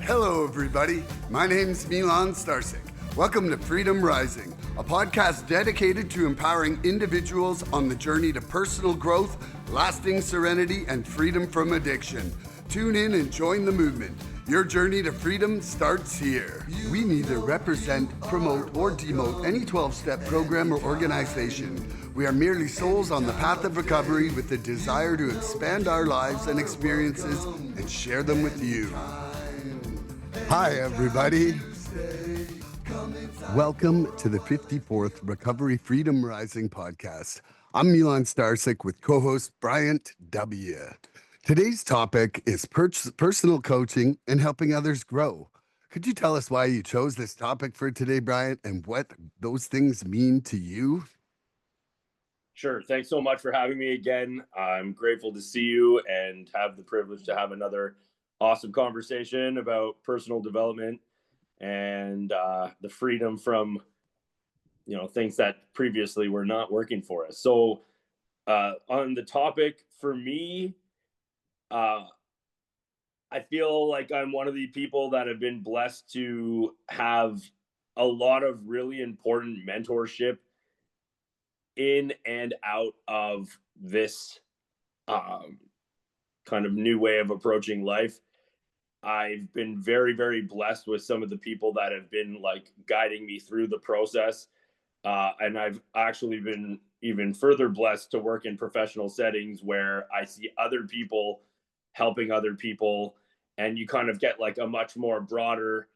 Hello, everybody. My name's Milan Starcic. Welcome to Freedom Rising, a podcast dedicated to empowering individuals on the journey to personal growth, lasting serenity, and freedom from addiction. Tune in and join the movement. Your journey to freedom starts here. We neither represent, promote, or demote any 12-step program or organization. We are merely souls on the path of recovery with the desire to expand our lives and experiences and share them with you. Hi, everybody. Welcome to the 54th Recovery Freedom Rising podcast. I'm Milan Starcic with co-host Bryant W. Today's topic is personal coaching and helping others grow. Could you tell us why you chose this topic for today, Bryant, and what those things mean to you? Sure. Thanks so much for having me again. I'm grateful to see you and have the privilege to have another awesome conversation about personal development and the freedom from, things that previously were not working for us. So on the topic, for me, I feel like I'm one of the people that have been blessed to have a lot of really important mentorship in and out of this kind of new way of approaching life. I've been very, very blessed with some of the people that have been guiding me through the process. And I've actually been even further blessed to work in professional settings where I see other people helping other people. And you kind of get a much more broader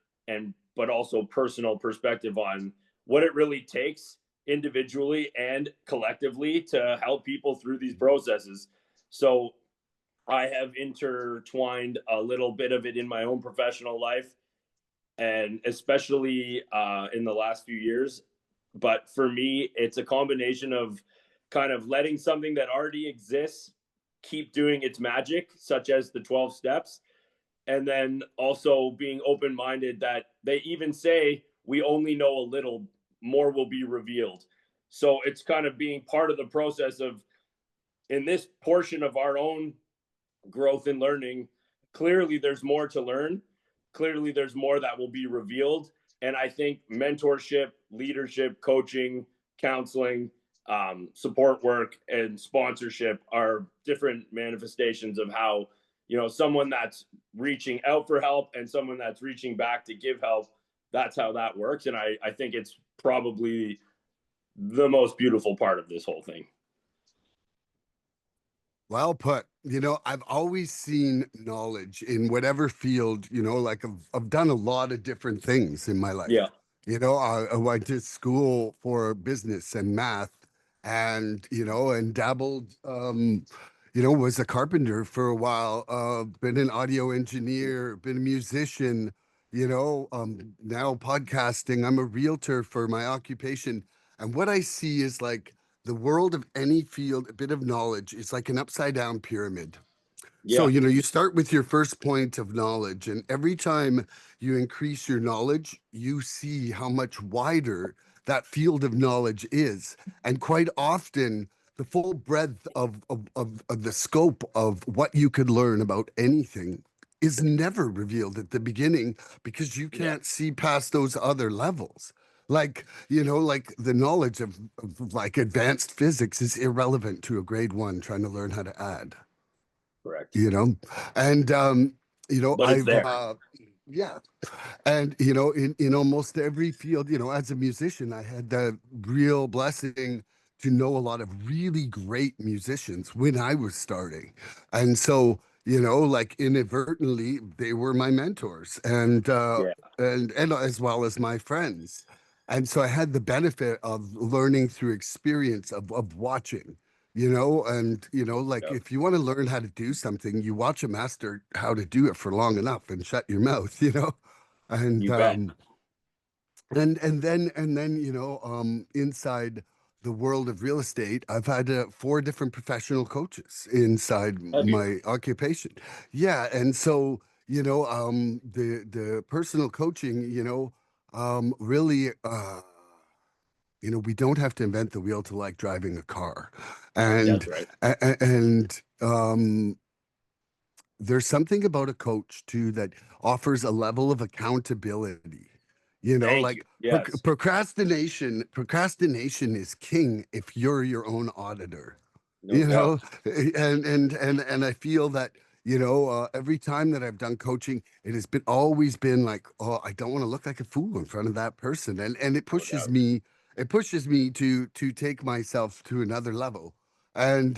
but also personal perspective on what it really takes individually and collectively to help people through these processes. So I have intertwined a little bit of it in my own professional life, and especially in the last few years. But for me, it's a combination of kind of letting something that already exists keep doing its magic, such as the 12 steps, and then also being open-minded that they even say we only know a little, more will be revealed. So it's kind of being part of the process of, in this portion of our own growth and learning, clearly there's more to learn. Clearly there's more that will be revealed. And I think mentorship, leadership, coaching, counseling, support work, and sponsorship are different manifestations of how, someone that's reaching out for help and someone that's reaching back to give help, that's how that works. And I think it's probably the most beautiful part of this whole thing. Well put. I've always seen knowledge in whatever field, I've done a lot of different things in my life. Yeah. I went to school for business and math and dabbled, was a carpenter for a while, been an audio engineer, been a musician, now podcasting. I'm a realtor for my occupation. And what I see is the world of any field, a bit of knowledge is like an upside down pyramid. Yeah. So, you start with your first point of knowledge, and every time you increase your knowledge, you see how much wider that field of knowledge is. And quite often, the full breadth of the scope of what you could learn about anything is never revealed at the beginning because you can't see past those other levels. The knowledge of advanced physics is irrelevant to a grade 1 trying to learn how to add. Correct. And But it's there. Yeah. And in almost every field, as a musician, I had the real blessing to know a lot of really great musicians when I was starting. And so, inadvertently, they were my mentors and as well as my friends. And so I had the benefit of learning through experience of watching, if you want to learn how to do something, you watch a master how to do it for long enough and shut your mouth, and You bet. and then inside the world of real estate, I've had 4 different professional coaches inside my occupation. Yeah. And so, the personal coaching, really, we don't have to invent the wheel to like driving a car. And, That's right. and, there's something about a coach too that offers a level of accountability. You know, Thank you. like Yes, procrastination is king if you're your own auditor. no You know, doubt. and I feel that, every time that I've done coaching, it has been always been like, oh, I don't want to look like a fool in front of that person, and No doubt. it pushes me to take myself to another level. And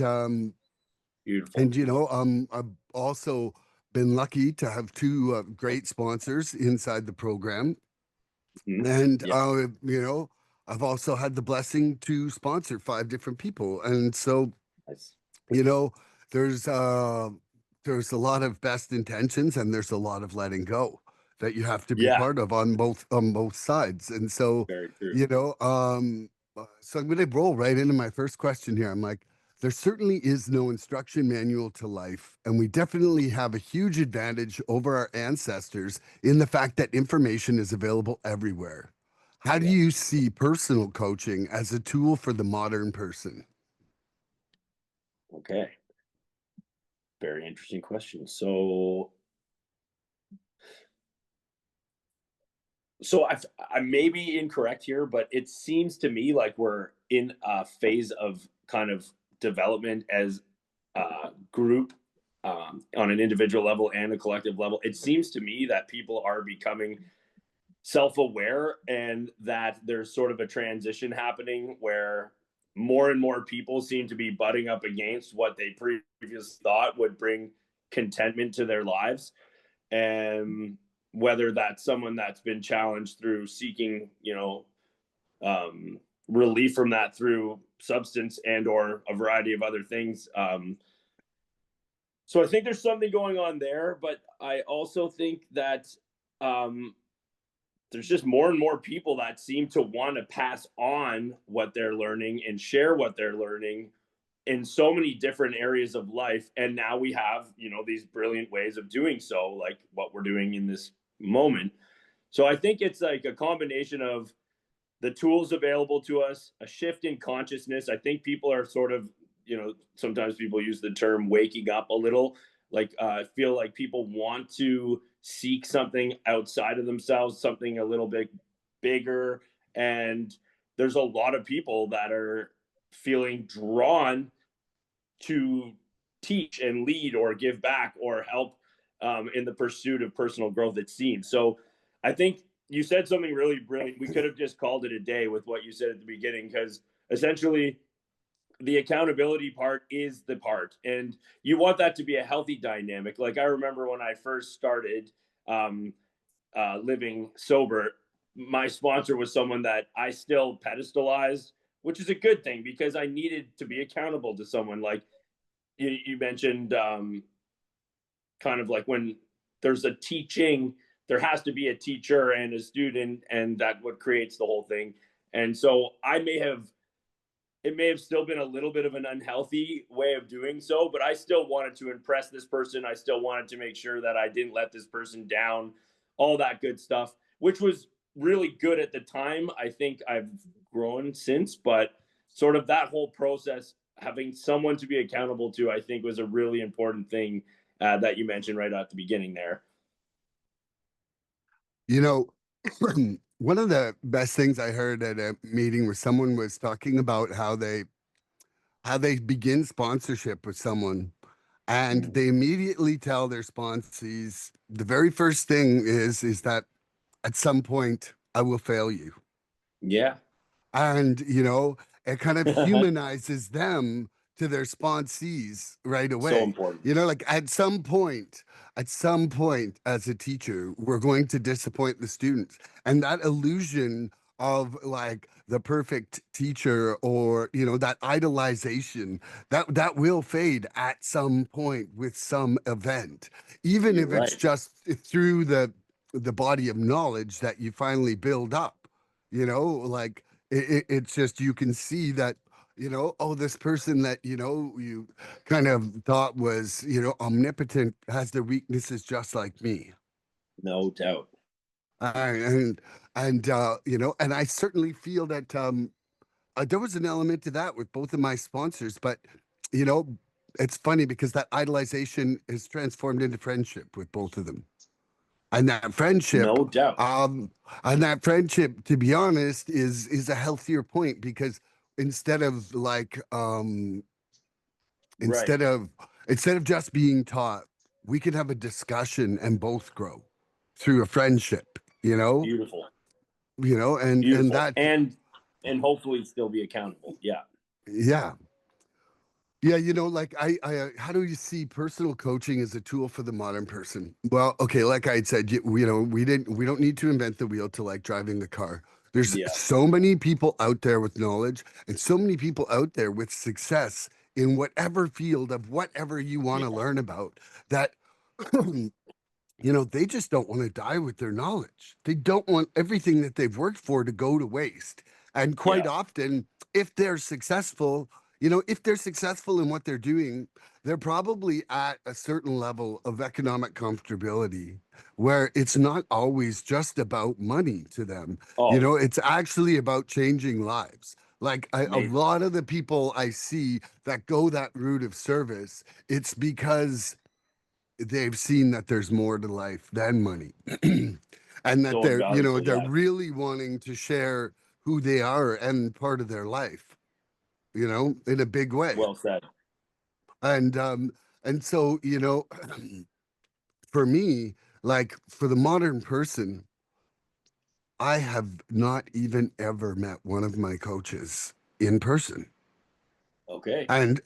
Beautiful. I've also been lucky to have two great sponsors inside the program. Mhm. And, Yeah. I've also had the blessing to sponsor five different people. And so, Nice. you know, there's uh there's a lot of best intentions and there's a lot of letting go that you have to be Yeah. part of on both sides. And so, Very true. so I'm gonna roll right into my first question here. I'm like, there certainly is no instruction manual to life, and we definitely have a huge advantage over our ancestors in the fact that information is available everywhere. How do Yeah. you see personal coaching as a tool for the modern person? Okay. Very interesting question. So I may be incorrect here, but it seems to me like we're in a phase of kind of development as a group, on an individual level and a collective level. It seems to me that people are becoming self-aware and that there's sort of a transition happening where more and more people seem to be butting up against what they previously thought would bring contentment to their lives, and whether that's someone that's been challenged through seeking, um, relief from that through substance and or a variety of other things. So I think there's something going on there, but I also think that, um, there's just more and more people that seem to want to pass on what they're learning and share what they're learning in so many different areas of life. And now we have, these brilliant ways of doing so, like what we're doing in this moment. So I think it's like a combination of the tools available to us, a shift in consciousness. I think people are sort of, sometimes people use the term waking up a little. Like, I feel like people want to seek something outside of themselves, something a little bit bigger. And there's a lot of people that are feeling drawn to teach and lead or give back or help, in the pursuit of personal growth, it seems. So I think you said something really brilliant. We could have just called it a day with what you said at the beginning, because essentially the accountability part is the part. And you want that to be a healthy dynamic. Like, I remember when I first started, um, living sober, my sponsor was someone that I still pedestalized, which is a good thing because I needed to be accountable to someone. Like, you mentioned, kind of like when there's a teaching, there has to be a teacher and a student, and that what creates the whole thing. And so it may have still been a little bit of an unhealthy way of doing so, but I still wanted to impress this person. I still wanted to make sure that I didn't let this person down, all that good stuff, which was really good at the time. I think I've grown since, but sort of that whole process, having someone to be accountable to, I think was a really important thing, that you mentioned right at the beginning there. You know, one of the best things I heard at a meeting where someone was talking about how they begin sponsorship with someone and Mhm. they immediately tell their sponsees the very first thing is that at some point I will fail you. Yeah. And it kind of humanizes them to their sponsees right So away. important. Like at some point as a teacher we're going to disappoint the students, and that illusion of like the perfect teacher, or that idolization, that will fade at some point with some event, even You're if it's right. just through the body of knowledge that you finally build up. Like it's just, you can see that, oh, this person that you kind of thought was omnipotent has their weaknesses just like me. No doubt. And I certainly feel that there was an element to that with both of my sponsors. But you know it's funny because that idolization is transformed into friendship with both of them. And that friendship, No doubt. um, to be honest, is a healthier point because instead of like Right. instead of instead of just being taught, we can have a discussion and both grow through a friendship, Beautiful. and Beautiful. that, And hopefully still be accountable. Yeah. yeah. Yeah, like how do you see personal coaching as a tool for the modern person? Well, okay, like I had said, we don't need to invent the wheel to like driving the car. There's Yeah. so many people out there with knowledge and so many people out there with success in whatever field of whatever you want Yeah. to learn about that they just don't want to die with their knowledge. They don't want everything that they've worked for to go to waste. And quite Yeah. often, if they're successful in what they're doing, they're probably at a certain level of economic comfortability where it's not always just about money to them. Oh, It's actually about changing lives. Like a amazing. lot of the people I see that go that route of service, it's because they've seen that there's more to life than money and that So invaluable. they're Yeah. really wanting to share who they are and part of their life in a big way. Well said. And so for me, like for the modern person, I have not even ever met one of my coaches in person. Okay. And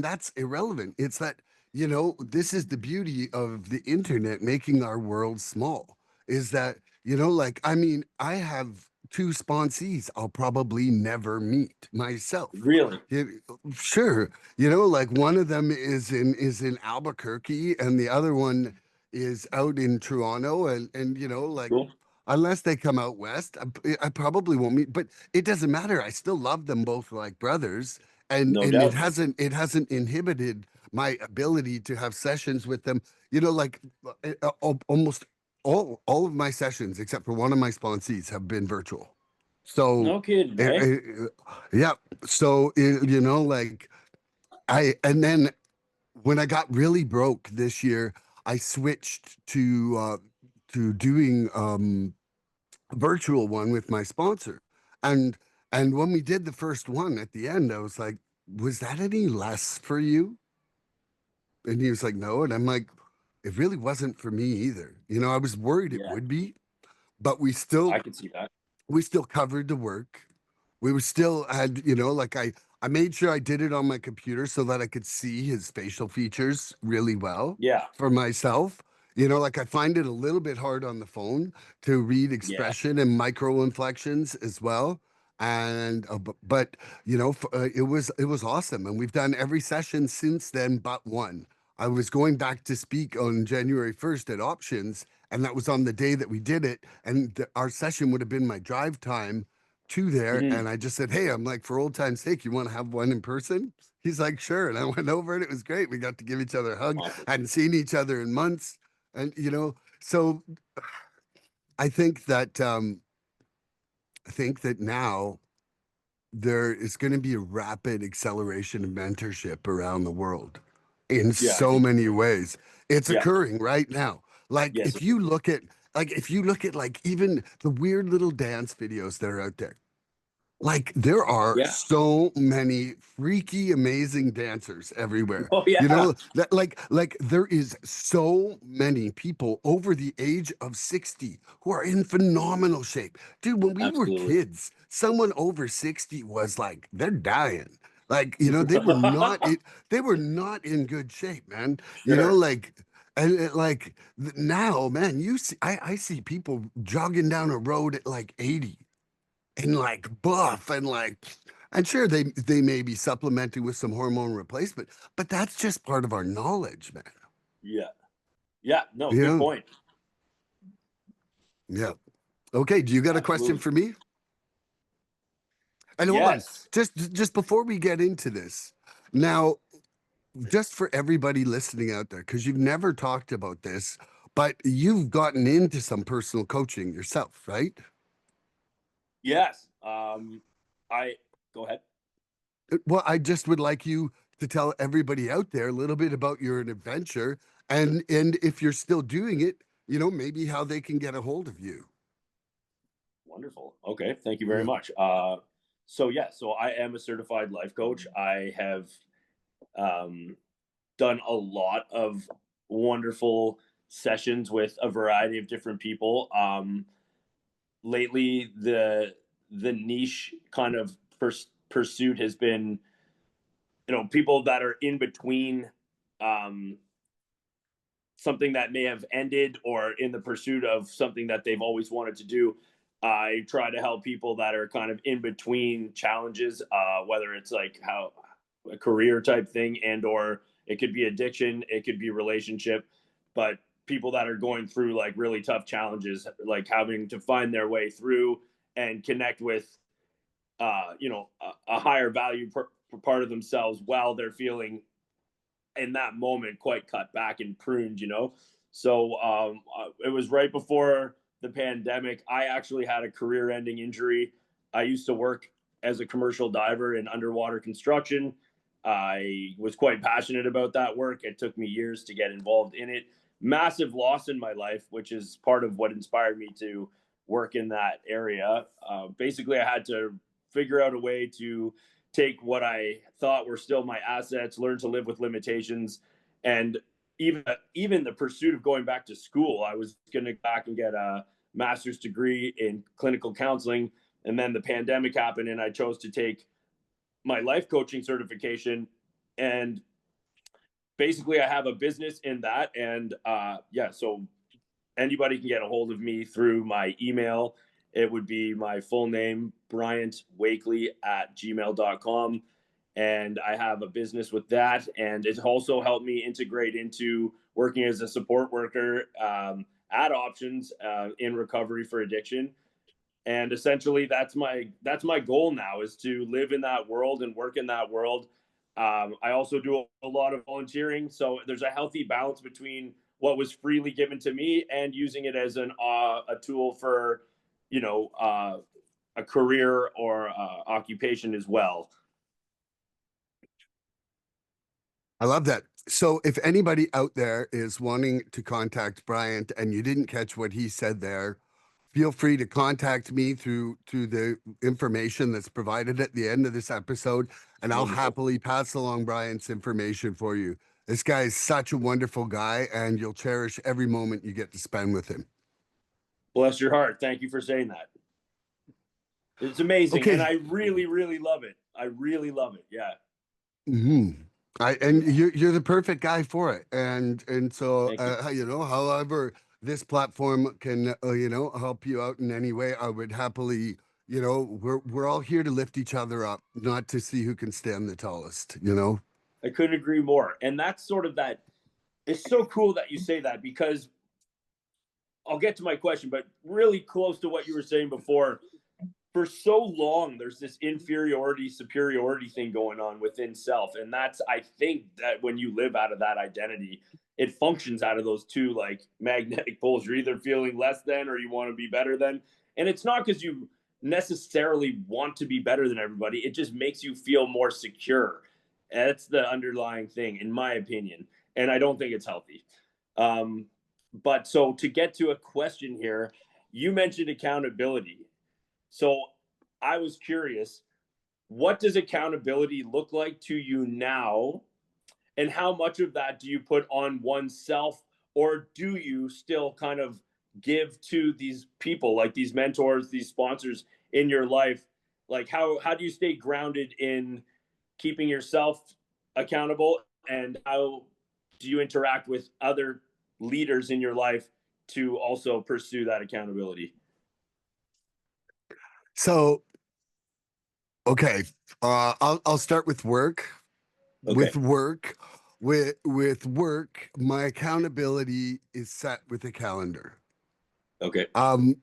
that's irrelevant. It's that this is the beauty of the internet making our world small, is that like, I mean, I have two sponsees I'll probably never meet myself. Really Sure, like one of them is in Albuquerque and the other one is out in Toronto, and like, cool. unless they come out west, I probably won't meet, but it doesn't matter. I still love them both like brothers, and No and doubt. it hasn't inhibited my ability to have sessions with them. Like almost all of my sessions, except for one of my sponsees, have been virtual. So, No kidding, eh, eh? eh, yeah. So, like and then when I got really broke this year, I switched to doing virtual one with my sponsor. And when we did the first one at the end, I was like, was that any less for you? And he was like, no. And I'm like, it really wasn't for me either. I was worried it Yeah. would be, but I can see that. we still covered the work. We were still had, like I made sure I did it on my computer so that I could see his facial features really well Yeah. for myself. Like I find it a little bit hard on the phone to read Yeah. expression and micro inflections as well. And but it was awesome, and we've done every session since then but one. I was going back to speak on January 1st at Options, and that was on the day that we did it. And our session would have been my drive time to there. Mhm. And I just said, hey, I'm like, for old time's sake, you want to have one in person? He's like, sure. And I went over and it was great. We got to give each other a hug. Awesome. Hadn't seen each other in months. And, so I think that, now there is going to be a rapid acceleration of mentorship around the world in Yeah, I so think many ways. It's yeah. occurring right now. Like Yes. if you look at like even the weird little dance videos that are out there, like there are Yeah. so many freaky, amazing dancers everywhere. Oh yeah. That like there is so many people over the age of 60 who are in phenomenal shape. Dude, when we were Absolutely. kids, someone over 60 was like they're dying. Like, they were not in good shape, man. Sure. Like and like now, man, I see people jogging down a road at like 80 and like buff and sure they may be supplementing with some hormone replacement, but that's just part of our knowledge, man. Yeah. Yeah. No, good Yeah. point. Yeah. Okay, do you got a question Absolutely. for me? And hold on, Yes. just before we get into this, now, just for everybody listening out there, because you've never talked about this, but you've gotten into some personal coaching yourself, right? Yes. I go ahead. Well, I just would like you to tell everybody out there a little bit about your adventure, and if you're still doing it, maybe how they can get a hold of you. Wonderful. Okay, thank you very Yeah. much. So I am a certified life coach. I have um, done a lot of wonderful sessions with a variety of different people. Lately, the niche kind of pursuit has been, people that are in between um, something that may have ended or in the pursuit of something that they've always wanted to do. I try to help people that are kind of in between challenges, whether it's like how a career type thing, and or it could be addiction, it could be relationship, but people that are going through like really tough challenges, like having to find their way through and connect with, a higher value part of themselves while they're feeling in that moment quite cut back and pruned. So it was right before the pandemic. I actually had a career ending injury. I used to work as a commercial diver in underwater construction. I was quite passionate about that work. It took me years to get involved in it. Massive loss in my life, which is part of what inspired me to work in that area. Basically, I had to figure out a way to take what I thought were still my assets, learn to live with limitations, and even the pursuit of going back to school. I was going to go back and get a master's degree in clinical counseling, and then the pandemic happened, and I chose to take my life coaching certification. And basically, I have a business in that, and so anybody can get a hold of me through my email. It would be my full name, Bryant Wakely at gmail.com. And I have a business with that. And it's also helped me integrate into working as a support worker at Options in recovery for addiction. And essentially, that's my goal now, is to live in that world and work in that world. I also do a lot of volunteering, so there's a healthy balance between what was freely given to me and using it as a tool for, a career or occupation as well. I love that. So if anybody out there is wanting to contact Bryant and you didn't catch what he said there, feel free to contact me through the information that's provided at the end of this episode, and I'll Wonderful. happily pass along Bryant's information for you. This guy is such a wonderful guy, and you'll cherish every moment you get to spend with him. Bless your heart. Thank you for saying that. It's amazing, and Okay. I really, really love it. I really love it. Yeah. Hmm. And you're the perfect guy for it, and so Thank you. however this platform can help you out in any way, I would happily. We're all here to lift each other up, not to see who can stand the tallest. I couldn't agree more. And that's sort of that. It's so cool that you say that, because I'll get to my question, but really close to what you were saying before. For so long, there's this inferiority, superiority thing going on within self. And I think that when you live out of that identity, it functions out of those two like magnetic poles. You're either feeling less than or you want to be better than. And it's not because you necessarily want to be better than everybody, it just makes you feel more secure. That's the underlying thing, in my opinion. And I don't think it's healthy. Um, but so to get to a question here, you mentioned accountability. So I was curious, what does accountability look like to you now? And how much of that do you put on oneself? Or do you still kind of give to these people, like these mentors, these sponsors in your life? Like how do you stay grounded in keeping yourself accountable? And how do you interact with other leaders in your life to also pursue that accountability? So okay, I'll start with work. Okay. With work, with work, my accountability is set with a calendar. Okay. Um,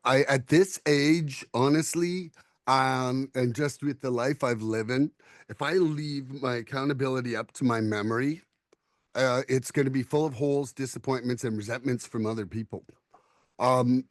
I at this age, honestly, and just with the life I've lived in, if I leave my accountability up to my memory, it's going to be full of holes, disappointments, and resentments from other people.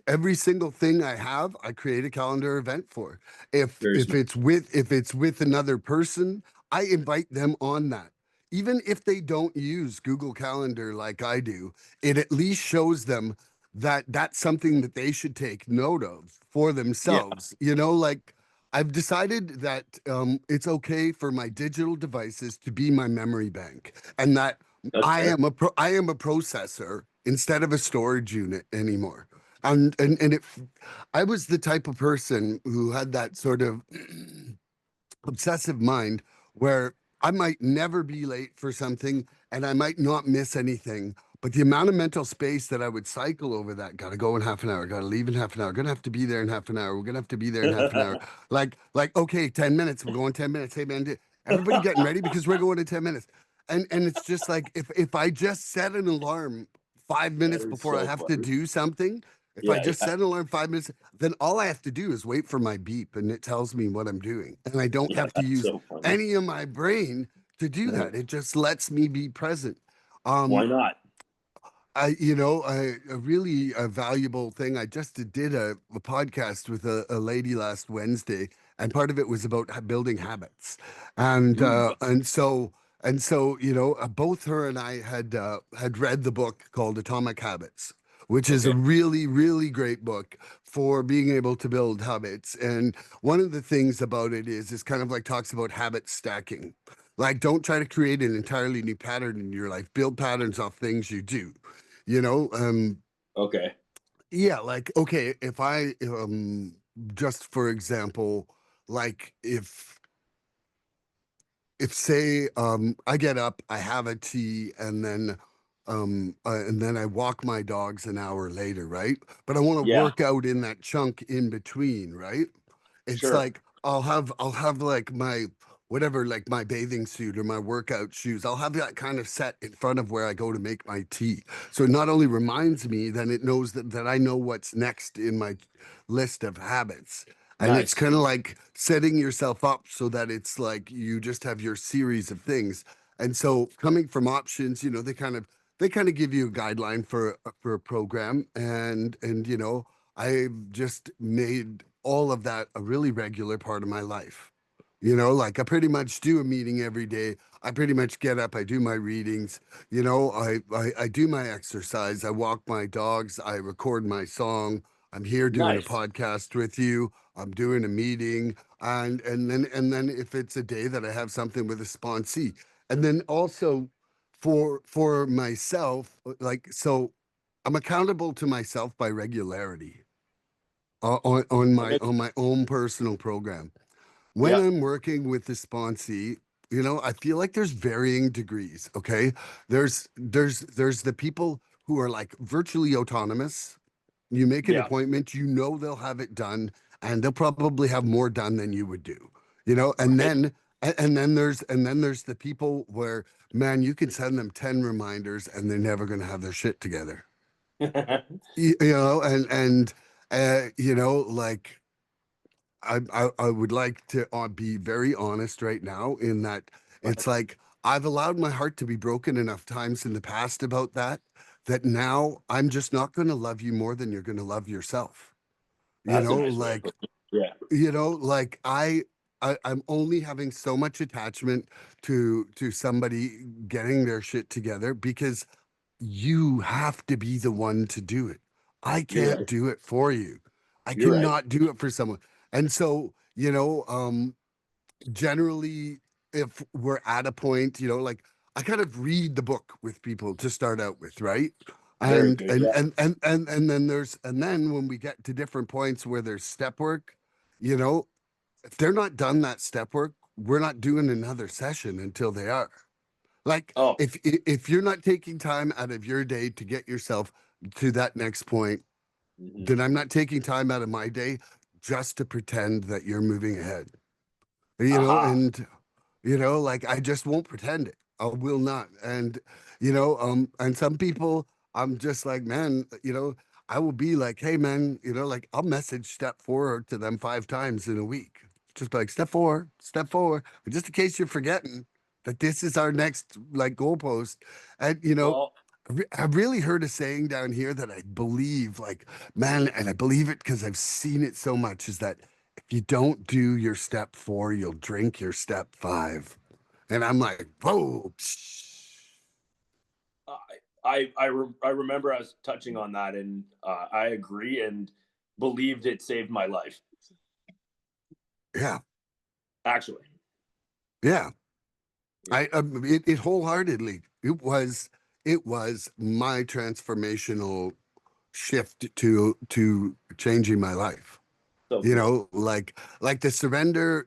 Every single thing I have, I create a calendar event for. If Very if smart. it's with if it's with another person, I invite them on that. Even if they don't use Google Calendar like I do, it at least shows them that that's something that they should take note of for Yeah. themselves. Like I've decided that it's okay for my digital devices to be my memory bank, and that That's fair. I am a processor instead of a storage unit anymore. And I was the type of person who had that sort of obsessive mind where I might never be late for something and I might not miss anything. But the amount of mental space that I would cycle over that, gotta go in half an hour, gotta leave in half an hour, gonna have to be there in half an hour, we're gonna have to be there in half an hour. Okay, 10 minutes, we're going 10 minutes. Hey man, everybody getting ready because we're going in 10 minutes. And it's just like if I just set an alarm five That minutes is before I so have to funny. do something, if I Yeah, just yeah, set an alarm 5 minutes, then all I have to do is wait for my beep and it tells me what I'm doing. And I don't yeah. have to That's use so funny. any of my brain to do that. It just lets me be present. Why Um, not? a really valuable thing. I just did a podcast with a lady last Wednesday, and part of it was about building habits, and Mm, uh, and so and so both her and I had read the book called Atomic Habits, which is a okay. really really great book for being able to build habits. And one of the things about it is kind of like talks about habit stacking. Like, don't try to create an entirely new pattern in your life. Build patterns off things you do. You know, Okay. yeah, like okay, if I just for example, like if say I get up, I have a tea, and then I walk my dogs an hour later, right? But I want to Yeah. work out in that chunk in between, right? It's Sure. like I'll have like my whatever, like my bathing suit or my workout shoes. I'll have that kind of set in front of where I go to make my tea. So it not only reminds me, then it knows that I know what's next in my list of habits. And it's Nice. kind of like setting yourself up so that it's like you just have your series of things. And so coming from options, they kind of give you a guideline for a program. And I've just made all of that a really regular part of my life. Like I pretty much do a meeting every day. I pretty much get up, I do my readings, I do my exercise, I walk my dogs, I record my song. I'm here doing a Nice. podcast with you. I'm doing a meeting, and then if it's a day that I have something with a sponsee, and then also for myself, like so, I'm accountable to myself by regularity on my Okay. on my own personal program. When Yeah. I'm working with the sponsee, I feel like there's varying degrees. Okay, there's the people who are like virtually autonomous. You make an Yeah. appointment, they'll have it done, and they'll probably have more done than you would do. And Right. then there's the people where, man, you can send them 10 reminders and they're never going to have their shit together. Like I would like to be very honest right now in that it's like I've allowed my heart to be broken enough times in the past about that now I'm just not going to love you more than you're going to love yourself. You That's a know, nice way of like putting it. Yeah. like I'm only having so much attachment to somebody getting their shit together because you have to be the one to do it. I You're can't right. do it for you. I You're right. cannot do it for someone. And so, generally, if we're at a point, like I kind of read the book with people to start out with, right? Very And good. and Yeah. and and and then when we get to different points where there's step work, you know, if they're not done that step work, we're not doing another session until they are. Like Oh. if you're not taking time out of your day to get yourself to that next point, Mhm. then I'm not taking time out of my day just to pretend that you're moving ahead. Aha. Like I just won't pretend it. I will not. And some people, I'm just like, man, I will be like, hey, man, like I'll message step four to them 5 times in a week. Just be like step four, just in case you're forgetting that this is our next like goalpost. And, Well, I've really heard a saying down here that I believe, like, man, and I believe it because I've seen it so much is that if you don't do your step four, you'll drink your step five. And I'm like, whoa. I remember us touching on that, and I agree and believed it saved my life. Yeah. Actually, Yeah. It wholeheartedly, it was my transformational shift to changing my life. so You cool. know, like the surrender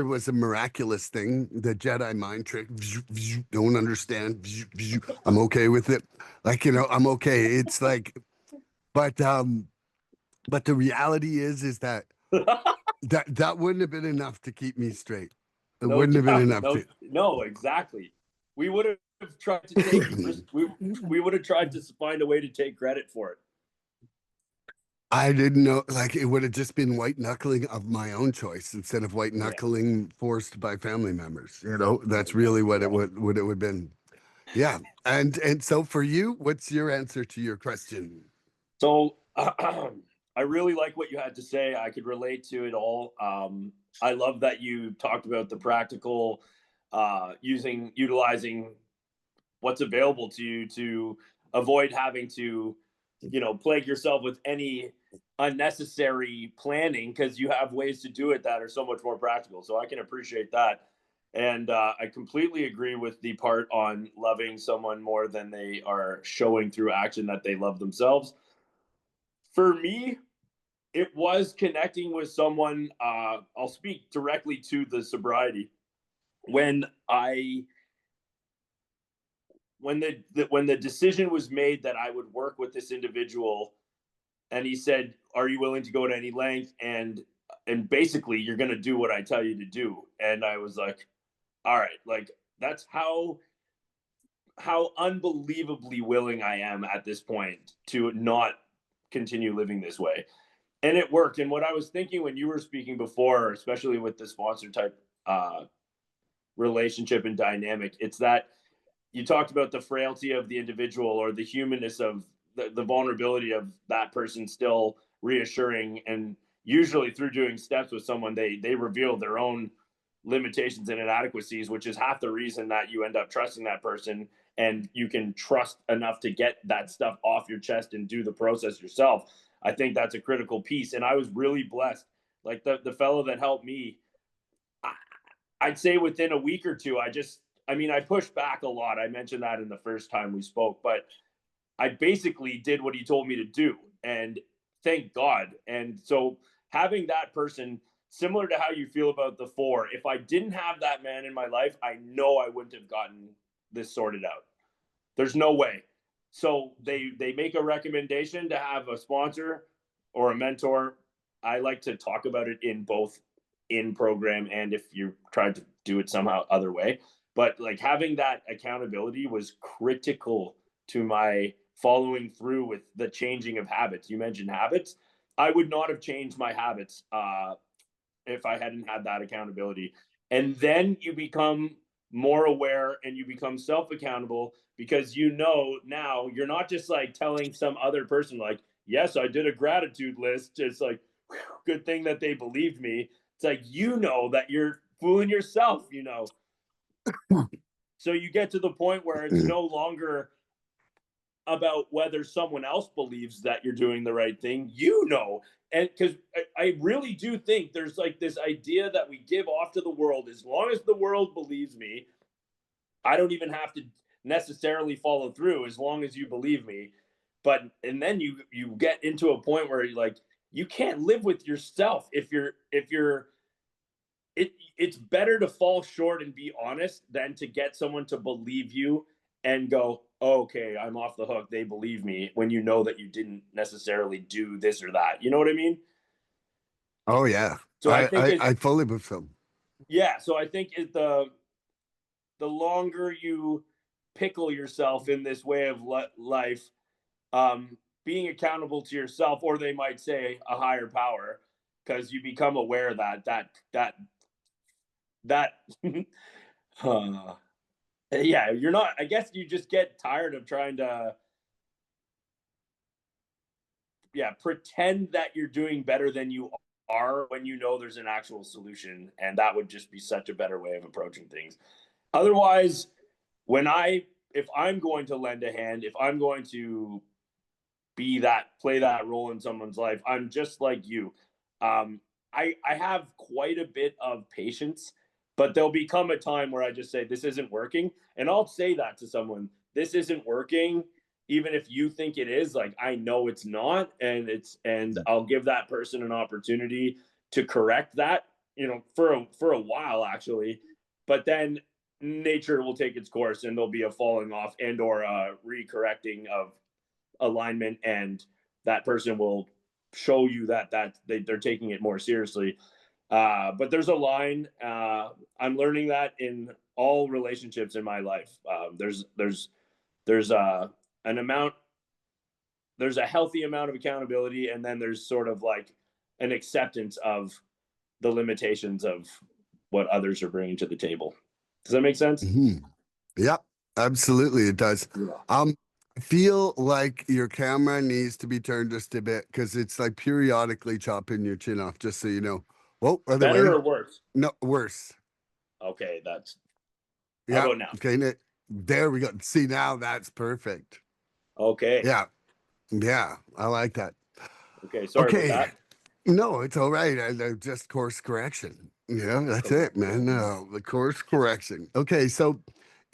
was a miraculous thing. The Jedi mind trick, don't understand. I'm okay with it. Like, I'm okay. It's like, but the reality is that that wouldn't have been enough to keep me straight. It No wouldn't have been doubt. enough to. No, exactly. We would have tried to take we would have tried to find a way to take credit for it. I didn't know, like it would have just been white knuckling of my own choice instead of white Yeah. knuckling forced by family members. That's really what it would have been. Yeah. And so for you, what's your answer to your question? So I really like what you had to say. I could relate to it all. I love that you talked about the practical, utilizing what's available to you to avoid having to, plague yourself with any unnecessary planning, because you have ways to do it that are so much more practical. So I can appreciate that. And I completely agree with the part on loving someone more than they are showing through action that they love themselves. For me, it was connecting with someone. I'll speak directly to the sobriety. When I when the decision was made that I would work with this individual, and he said, "Are you willing to go to any length?" And basically, you're going to do what I tell you to do. And I was like, "All right, like that's how unbelievably willing I am at this point to not continue living this way." And it worked. And what I was thinking when you were speaking before, especially with the sponsor type relationship and dynamic, it's that you talked about the frailty of the individual, or the humanness of the vulnerability of that person still reassuring. And usually through doing steps with someone, they reveal their own limitations and inadequacies, which is half the reason that you end up trusting that person, and you can trust enough to get that stuff off your chest and do the process yourself. I think that's a critical piece. And I was really blessed. Like the fellow that helped me, I'd say within a week or two, I pushed back a lot. I mentioned that in the first time we spoke, but I basically did what he told me to do. And thank God. And so having that person, similar to how you feel about the four, if I didn't have that man in my life, I know I wouldn't have gotten this sorted out. There's no way. So they make a recommendation to have a sponsor or a mentor. I like to talk about it in both in program and if you're trying to do it somehow other way. But like having that accountability was critical to my following through with the changing of habits. You mentioned habits. I would not have changed my habits if I hadn't had that accountability. And then you become more aware and you become self accountable, because now you're not just like telling some other person, like, yes, I did a gratitude list. It's like, whew, good thing that they believed me. It's like, that you're fooling yourself. So you get to the point where it's no longer about whether someone else believes that you're doing the right thing, and because I really do think there's like this idea that we give off to the world: as long as the world believes me, I don't even have to necessarily follow through, as long as you believe me. And then you get into a point where you can't live with yourself if you're it's better to fall short and be honest than to get someone to believe you and go, oh, okay, I'm off the hook. They believe me, when you know that you didn't necessarily do this or that. You know what I mean? Oh yeah. So I think I fully believe them. yeah. So I think the longer you pickle yourself in this way of life, being accountable to yourself, or they might say a higher power, because you become aware that uh, yeah, you're not. I guess you just get tired of trying to, yeah, pretend that you're doing better than you are, when you know there's an actual solution, and that would just be such a better way of approaching things. Otherwise, if I'm going to lend a hand, if I'm going to play that role in someone's life, I'm just like you. I have quite a bit of patience, but there'll become a time where I just say this isn't working, and I'll say that to someone. This isn't working, even if you think it is. Like, I know it's not, and I'll give that person an opportunity to correct that. For a while actually, but then nature will take its course, and there'll be a falling off and or a recorrecting of alignment, and that person will show you that they're taking it more seriously. But there's a line. I'm learning that in all relationships in my life. There's an amount. There's a healthy amount of accountability, and then there's sort of like an acceptance of the limitations of what others are bringing to the table. Does that make sense? Mm-hmm. Yep, absolutely it does. Yeah. I feel like your camera needs to be turned just a bit because it's like periodically chopping your chin off, just so you know. Whoa, other Better way. or worse? No, worse. Okay, how Yeah. about now? Okay. There we go. See, now that's perfect. Okay. Yeah. Yeah. I like that. Okay, sorry about Okay. that. No, it's all right. I just course correction. Yeah, that's Okay. it, man. No, the course correction. Okay, so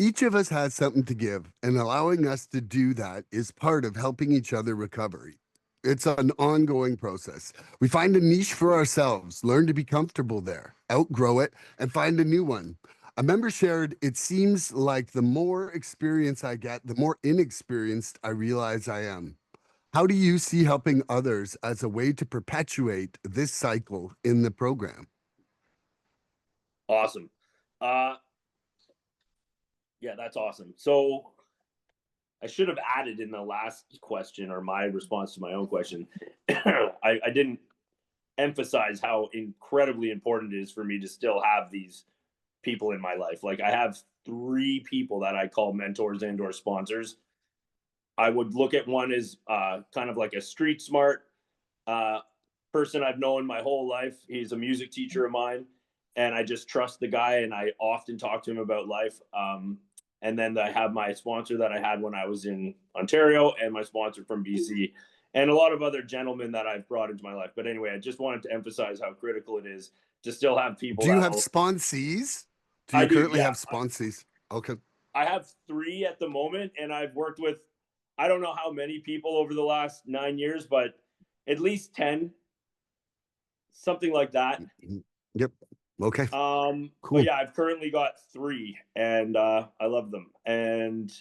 each of us has something to give, and allowing us to do that is part of helping each other recovery. It's an ongoing process. We find a niche for ourselves, learn to be comfortable there, outgrow it, and find a new one. A member shared, it seems like the more experience I get, the more inexperienced I realize I am. How do you see helping others as a way to perpetuate this cycle in the program? Awesome. Uh, yeah, that's awesome. So I should have added in the last question, or my response to my own question. I didn't emphasize how incredibly important it is for me to still have these people in my life. Like, I have 3 people that I call mentors and or sponsors. I would look at one as kind of like a street smart uh, person I've known my whole life. He's a music teacher of mine, and I just trust the guy, and I often talk to him about life. And then I have my sponsor that I had when I was in Ontario, and my sponsor from BC, and a lot of other gentlemen that I've brought into my life. But anyway, I just wanted to emphasize how critical it is to still have people Do you that have will. sponsees? Do I you do, currently yeah. have sponsees? Okay. I have 3 at the moment, and I've worked with, I don't know how many people over the last 9 years, but at least 10, something like that. Yep. Okay. But Cool. yeah, I've currently got 3, and I love them. And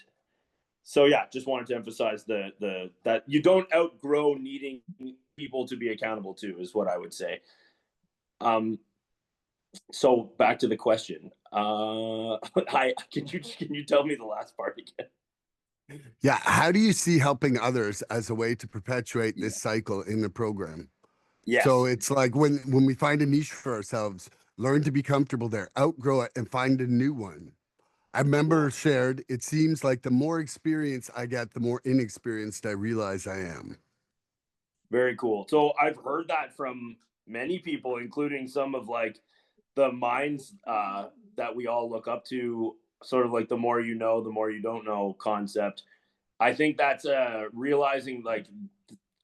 so yeah, just wanted to emphasize the that you don't outgrow needing people to be accountable to, is what I would say. Um, so back to the question. Hi, can you tell me the last part again? Yeah. How do you see helping others as a way to perpetuate Yeah. this cycle in the program? So Yes. it's like when we find a niche for ourselves, learn to be comfortable there, outgrow it, and find a new one. I remember Cool. shared, it seems like the more experience I get, the more inexperienced I realize I am. Very cool. So I've heard that from many people, including some of like the minds that we all look up to, sort of like the more you know, the more you don't know concept. I think that's realizing, like,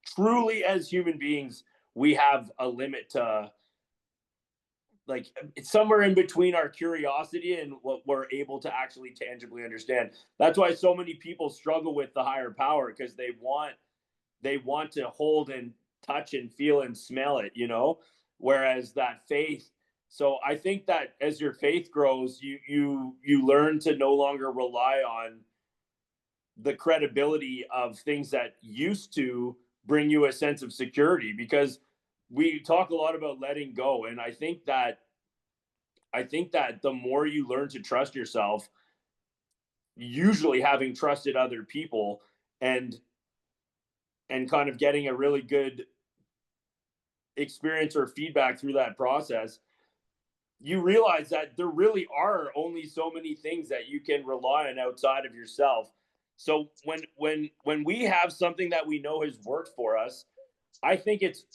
truly as human beings, we have a limit to, like, it's somewhere in between our curiosity and what we're able to actually tangibly understand. That's why so many people struggle with the higher power, because they want to hold and touch and feel and smell it, whereas that faith. So I think that as your faith grows, you learn to no longer rely on the credibility of things that used to bring you a sense of security, because we talk a lot about letting go, and I think that the more you learn to trust yourself, usually having trusted other people, and kind of getting a really good experience or feedback through that process, you realize that there really are only so many things that you can rely on outside of yourself. So when we have something that we know has worked for us, I think it's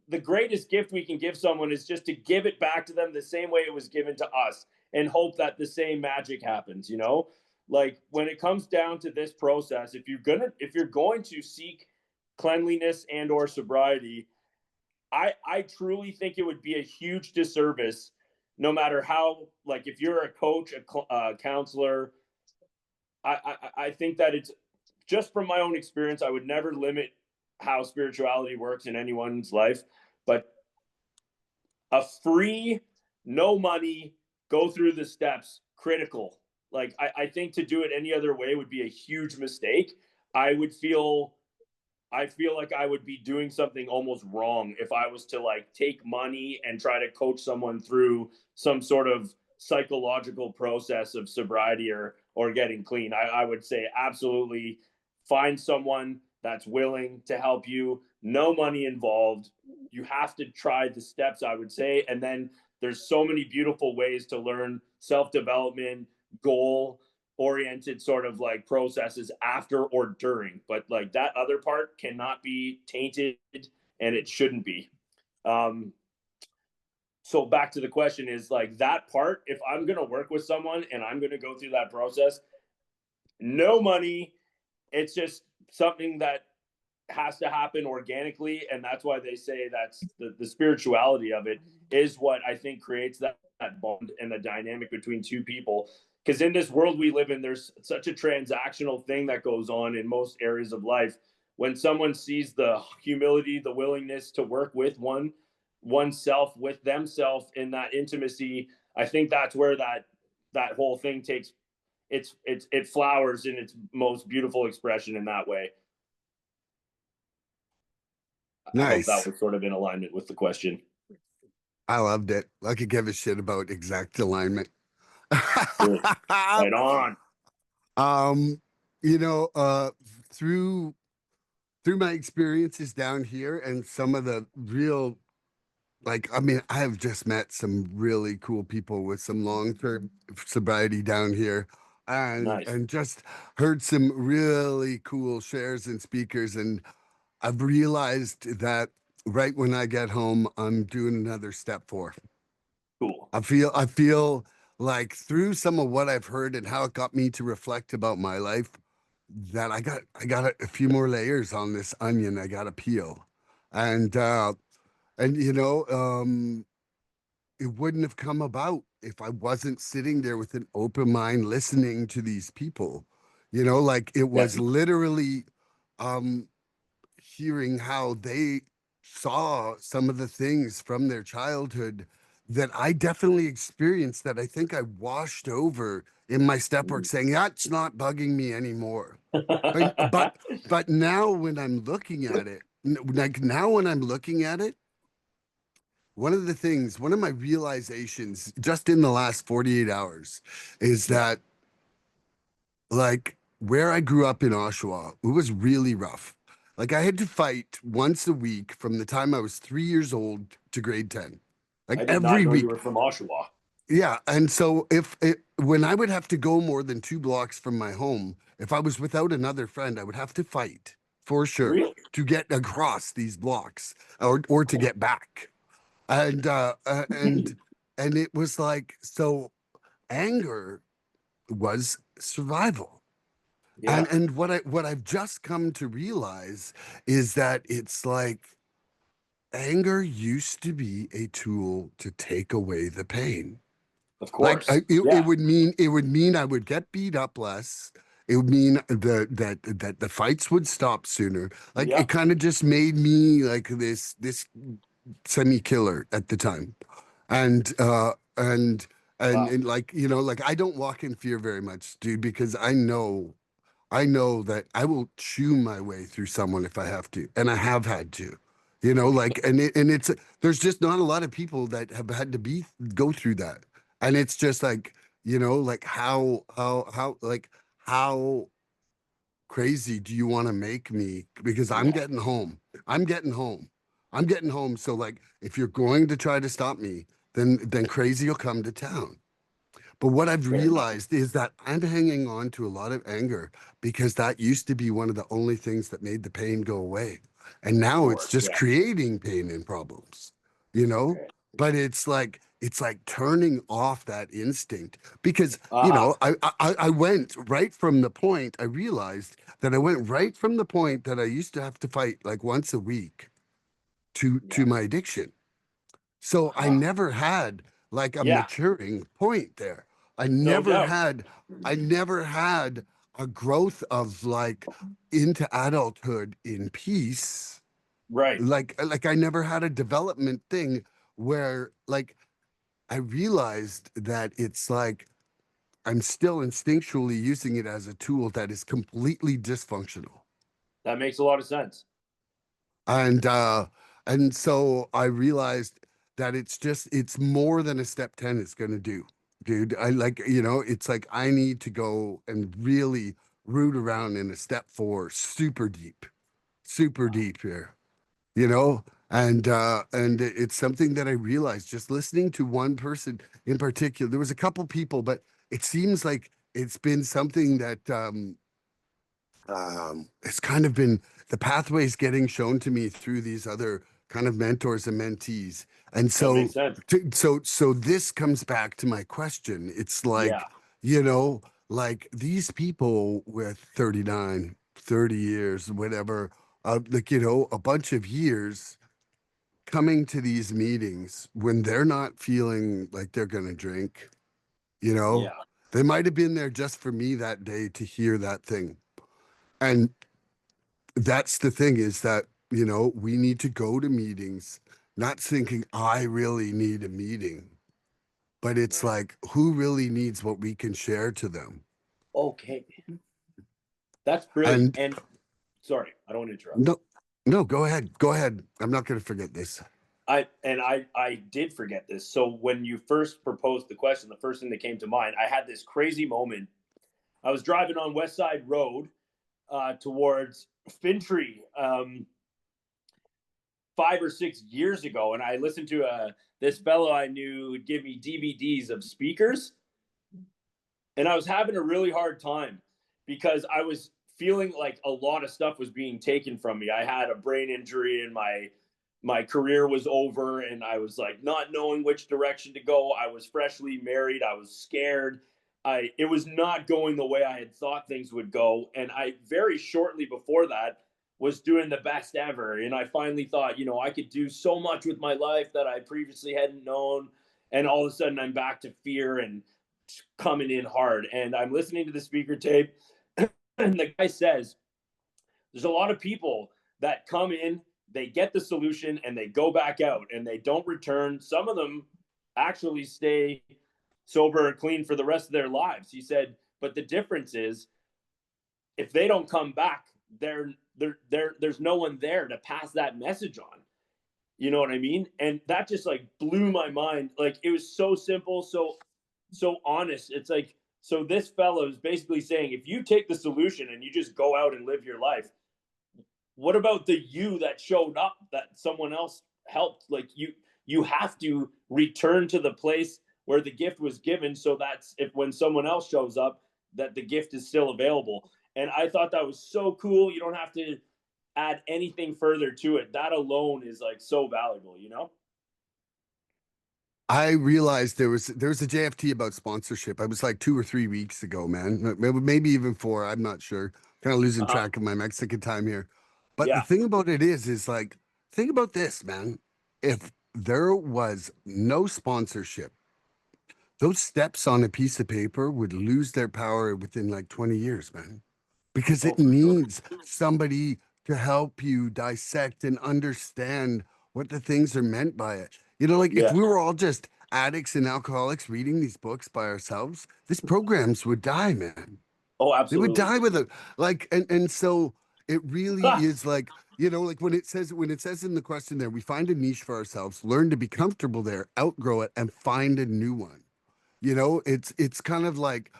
the greatest gift we can give someone is just to give it back to them the same way it was given to us. and hope that the same magic happens, you know? Like when it comes down to this process, if you're going to seek cleanliness and or sobriety, I truly think it would be a huge disservice, no matter how, like if you're a coach, a counselor, I think that it's just from my own experience, I would never limit how spirituality works in anyone's life, but a free, no money, go through the steps, critical. Like I think to do it any other way would be a huge mistake. I would feel I feel like I would be doing something almost wrong if I was to like take money and try to coach someone through some sort of psychological process of sobriety or getting clean. I would say absolutely find someone that's willing to help you. No money involved. You have to try the steps, I would say, and then there's so many beautiful ways to learn self development, goal oriented sort of like processes after or during, but like that other part cannot be tainted and it shouldn't be. um so back to the question is like that part, if I'm going to work with someone and I'm going to go through that process, no money, it's just something that has to happen organically, and that's why they say that's the spirituality of it is what I think creates that bond and the dynamic between two people. Because in this world we live in, there's such a transactional thing that goes on in most areas of life. When someone sees the humility, the willingness to work with oneself, with themselves in that intimacy, I think that's where that whole thing takes it flowers in its most beautiful expression in that way. I hope that Nice. was sort of in alignment with the question. I loved it. I could give a shit about exact alignment. Good. Right on. um, you know, through my experiences down here and some of the real, like, I mean, I have just met some really cool people with some long-term sobriety down here, Nice. and just heard some really cool shares and speakers, and I've realized that right when I get home, I'm doing another step forward. Cool. I feel like through some of what I've heard and how it got me to reflect about my life, that I got a few more layers on this onion I got to peel. And you know, it wouldn't have come about if I wasn't sitting there with an open mind listening to these people. You know, like it was Definitely. literally um hearing how they saw some of the things from their childhood that I definitely experienced, that I think I washed over in my step work, saying that's not bugging me anymore. And, but now when I'm looking at it, like now when I'm looking at it, one of my realizations just in the last 48 hours is Yeah. that, like, where I grew up in Oshawa, it was really rough. Like I had to fight once a week from the time I was 3 years old to grade 10. Like I did not every know you week. were from Oshawa. Yeah. And so when I would have to go more than 2 blocks from my home, if I was without another friend, I would have to fight for sure Really? to get across these blocks, or to get back. And and it was like, so anger was survival. Yeah, And what I've just come to realize is that it's like anger used to be a tool to take away the pain. of Like course. it Yeah. would mean I would get beat up less. It would mean that the fights would stop sooner. Like Yeah. it kind of just made me like this semi killer at the time, and Wow. and like, you know, like I don't walk in fear very much, dude, because I know that I will chew my way through someone if I have to, and I have had to, you know, like, and it's there's just not a lot of people that have had to go through that, and it's just like, you know, like how crazy do you want to make me? Because I'm Yeah. getting home, I'm getting home, I'm getting home. So like, if you're going to try to stop me, then crazy will come to town. But what I've Fair enough. realized is that I'm hanging on to a lot of anger because that used to be one of the only things that made the pain go away. And Of now it's course. just Yeah. creating pain and problems, you know? Okay. But it's like, it's like turning off that instinct because, Uh-huh. I went right from the point, I realized that I went right from the point that I used to have to fight like once a week to Yeah. my addiction. So I Uh-huh. never had like a Yeah. maturing point there. I No never doubt. had, I never had a growth of like into adulthood in peace. Right. Like I never had a development thing where like I realized that it's like I'm still instinctually using it as a tool that is completely dysfunctional. That makes a lot of sense. And and so I realized that it's more than a step 10 is going to do. Dude, I like, it's like I need to go and really root around in a step 4 super deep here, and it's something that I realized just listening to one person in particular. There was a couple people, but it seems like it's been something that it's kind of been the pathways getting shown to me through these other kind of mentors and mentees. And That so, makes sense. so this comes back to my question. It's Yeah. like, you know, like these people with 39, 30 years, whatever, like, a bunch of years coming to these meetings when they're not feeling like they're going to drink, you know, Yeah. they might have been there just for me that day to hear that thing. And that's the thing is that, we need to go to meetings, not thinking I really need a meeting, but it's Right. like, who really needs what we can share to them? Okay. That's brilliant. And And sorry, I don't want to interrupt. no, no, go ahead. Go ahead. I'm not going to forget this. I did forget this. So when you first proposed the question, the first thing that came to mind, I had this crazy moment. I was driving on West Side Road towards Fintry 5 or 6 years ago, and I listened to this fellow I knew give me DVDs of speakers, and I was having a really hard time because I was feeling like a lot of stuff was being taken from me. I had a brain injury and my career was over and I was like not knowing which direction to go. I was freshly married. I was scared. It was not going the way I had thought things would go, and I very shortly before that was doing the best ever, and I finally thought, I could do so much with my life that I previously hadn't known, and all of a sudden I'm back to fear and coming in hard. And I'm listening to the speaker tape, and the guy says, there's a lot of people that come in, they get the solution, and they go back out and they don't return. Some of them actually stay sober or clean for the rest of their lives. He said, but the difference is if they don't come back, there's no one there to pass that message on. You know what I mean? And that just like blew my mind. Like it was so simple, so honest. It's like, so this fellow is basically saying if you take the solution and you just go out and live your life, what about the you that showed up that someone else helped? Like you have to return to the place where the gift was given, so that's if when someone else shows up that the gift is still available. And I thought that was so cool. You don't have to add anything further to it. That alone is like so valuable. I realized there was a JFT about sponsorship. I was like 2 or 3 weeks ago, man. Maybe even 4. I'm not sure. Kind of losing Uh-huh. track of my Mexican time here. But the Yeah. thing about it is like, think about this, man. If there was no sponsorship, those steps on a piece of paper would lose their power within like 20 years, man, because Oh, it for sure. needs somebody to help you dissect and understand what the things are meant by it. Like if Yeah. we were all just addicts and alcoholics reading these books by ourselves, these programs would die, man. Oh, They would absolutely. die with it. Like, and so it really Ah, is like, like when it says in the question there, we find a niche for ourselves, learn to be comfortable there, outgrow it, and find a new one. It's kind of like,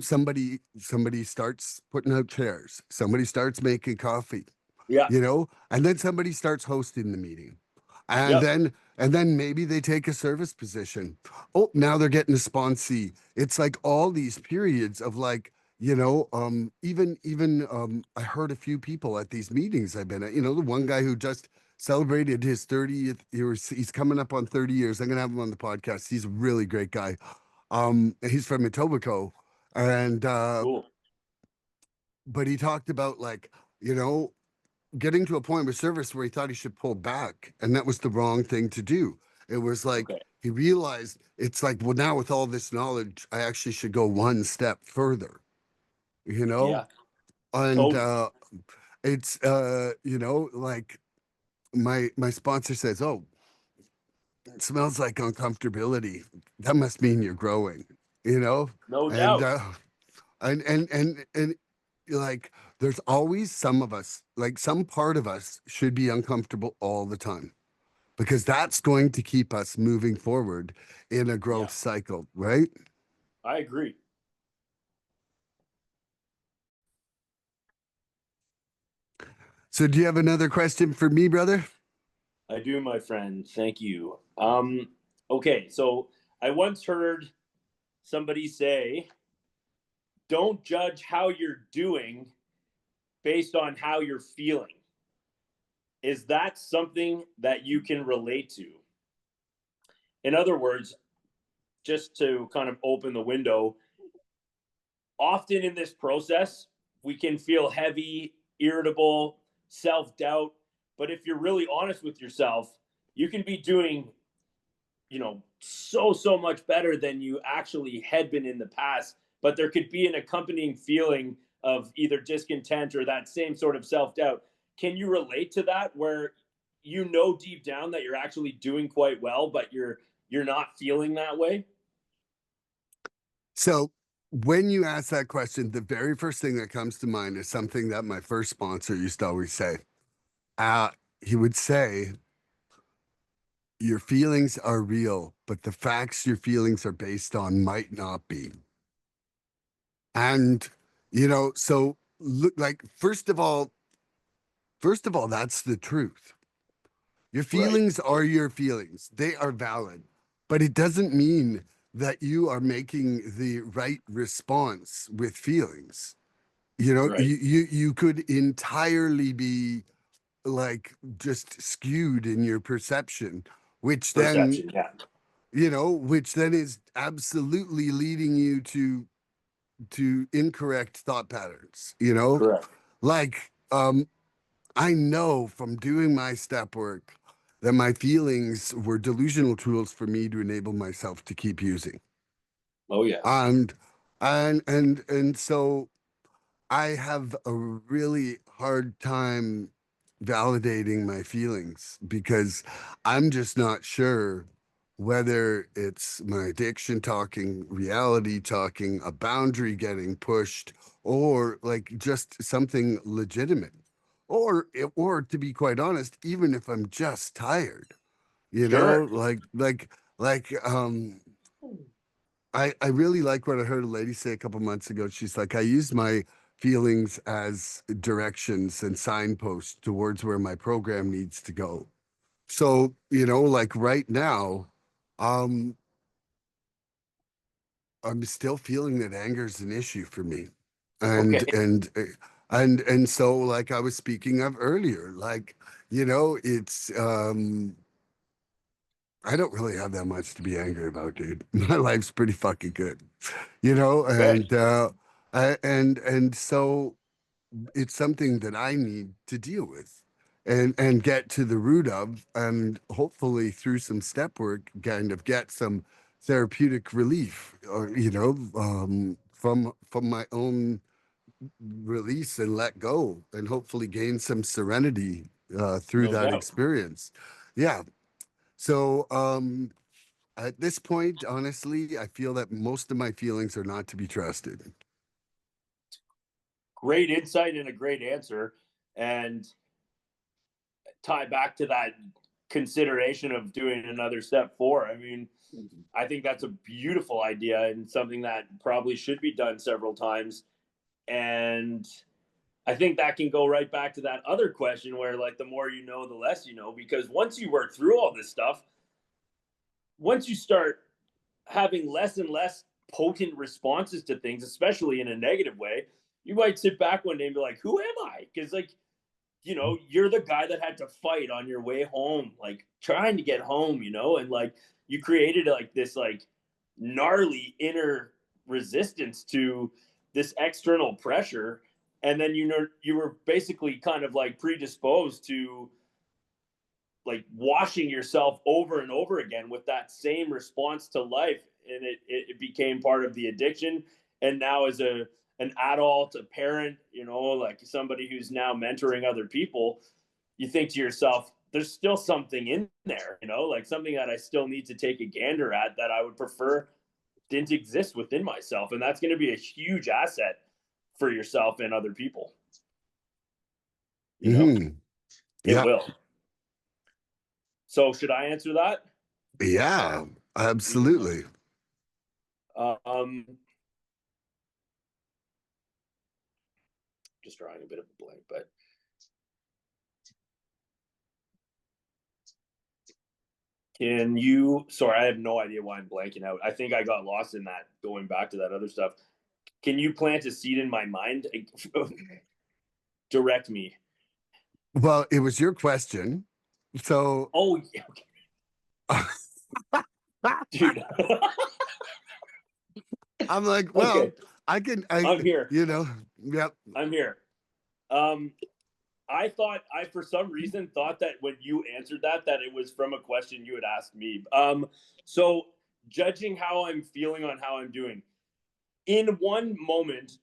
somebody starts putting out chairs, somebody starts making coffee, yeah. and then somebody starts hosting the meeting. And Yep. then maybe they take a service position. Oh, now they're getting a sponsee. It's like all these periods of like, even I heard a few people at these meetings I've been at, the one guy who just celebrated his 30th. He's coming up on 30 years. I'm gonna have him on the podcast. He's a really great guy. He's from Etobicoke, and Cool. but he talked about, like, you know, getting to a point with service where he thought he should pull back, and that was the wrong thing to do. It was like Okay. he realized it's like, well, now with all this knowledge, I actually should go one step further, you know? Yeah, And totally. it's like my sponsor says, "Oh, it smells like uncomfortability. That must mean you're growing," you know? No And doubt. and like there's always some of us, like some part of us should be uncomfortable all the time, because that's going to keep us moving forward in a Yeah, growth cycle, right? I agree. So do you have another question for me, brother? I do, my friend. Thank you. Okay, so I once heard somebody say, don't judge how you're doing based on how you're feeling. Is that something that you can relate to? In other words, just to kind of open the window, often in this process, we can feel heavy, irritable, self doubt. But if you're really honest with yourself, you can be doing, so much better than you actually had been in the past. But there could be an accompanying feeling of either discontent or that same sort of self doubt. Can you relate to that where you know deep down that you're actually doing quite well, but you're not feeling that way? So when you ask that question, the very first thing that comes to mind is something that my first sponsor used to always say. Uh, he would say, your feelings are real, but the facts your feelings are based on might not be. And, so look, like, first of all, that's the truth. Your Right. feelings are your feelings. They are valid, but it doesn't mean that you are making the right response with feelings. Right. You could entirely be like just skewed in your perception, which then, Perception. Yeah. which then is absolutely leading you to incorrect thought patterns, Correct. like I know from doing my step work that my feelings were delusional tools for me to enable myself to keep using. Oh yeah. And so I have a really hard time validating my feelings, because I'm just not sure whether it's my addiction talking, reality talking, a boundary getting pushed, or like just something legitimate. Or to be quite honest, even if I'm just tired, Sure. like I really like what I heard a lady say a couple months ago. She's like, I use my feelings as directions and signposts towards where my program needs to go. So, like right now, um, I'm still feeling that anger is an issue for me. And Okay. so like I was speaking of earlier, like, it's I don't really have that much to be angry about, dude. My life's pretty fucking good, Okay. and so it's something that I need to deal with and get to the root of, and hopefully through some step work, kind of get some therapeutic relief, or from my own release and let go, and hopefully gain some serenity through No that doubt. experience. Yeah. So at this point, honestly, I feel that most of my feelings are not to be trusted. Great insight and a great answer. And tie back to that consideration of doing another step four. I mean, I think that's a beautiful idea and something that probably should be done several times. And I think that can go right back to that other question where, like, the more you know, the less you know, because once you work through all this stuff, once you start having less and less potent responses to things, especially in a negative way, you might sit back one day and be like, who am I? Because, like, you know, you're the guy that had to fight on your way home, like trying to get home, you know, and like you created like this like gnarly inner resistance to this external pressure. And then, you know, you were basically kind of like predisposed to like washing yourself over and over again with that same response to life. And it became part of the addiction. And now as an adult, a parent, you know, like somebody who's now mentoring other people, you think to yourself, there's still something in there, you know, like something that I still need to take a gander at that I would prefer didn't exist within myself. And that's going to be a huge asset for yourself and other people. You know, it Yeah. will. So should I answer that? Yeah, absolutely. Um, just drawing a bit of a blank, but can you, sorry, I have no idea why I'm blanking out. I think I got lost in that, going back to that other stuff. Can you plant a seed in my mind? Direct me. Well, it was your question. So, Oh, yeah, okay. Dude. I'm like, Okay. well, I'm here. you know, yep. I'm here. I for some reason thought that when you answered that it was from a question you had asked me. So judging how I'm feeling on how I'm doing in one moment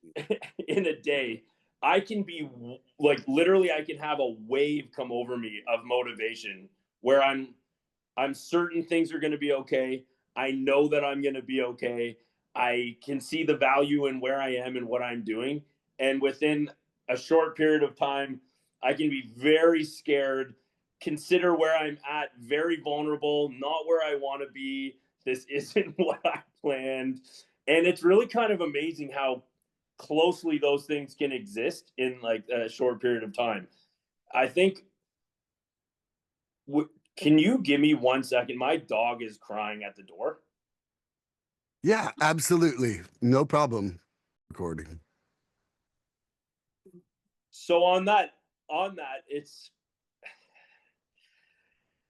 in a day, I can be like literally I can have a wave come over me of motivation where I'm certain things are going to be okay. I know that I'm going to be okay. I can see the value in where I am and what I'm doing. And within a short period of time, I can be very scared, consider where I'm at, very vulnerable, not where I want to be. This isn't what I planned. And it's really kind of amazing how closely those things can exist in like a short period of time. I think can you give me 1 second? My dog is crying at the door. Yeah, absolutely. No problem. Recording. So on that, it's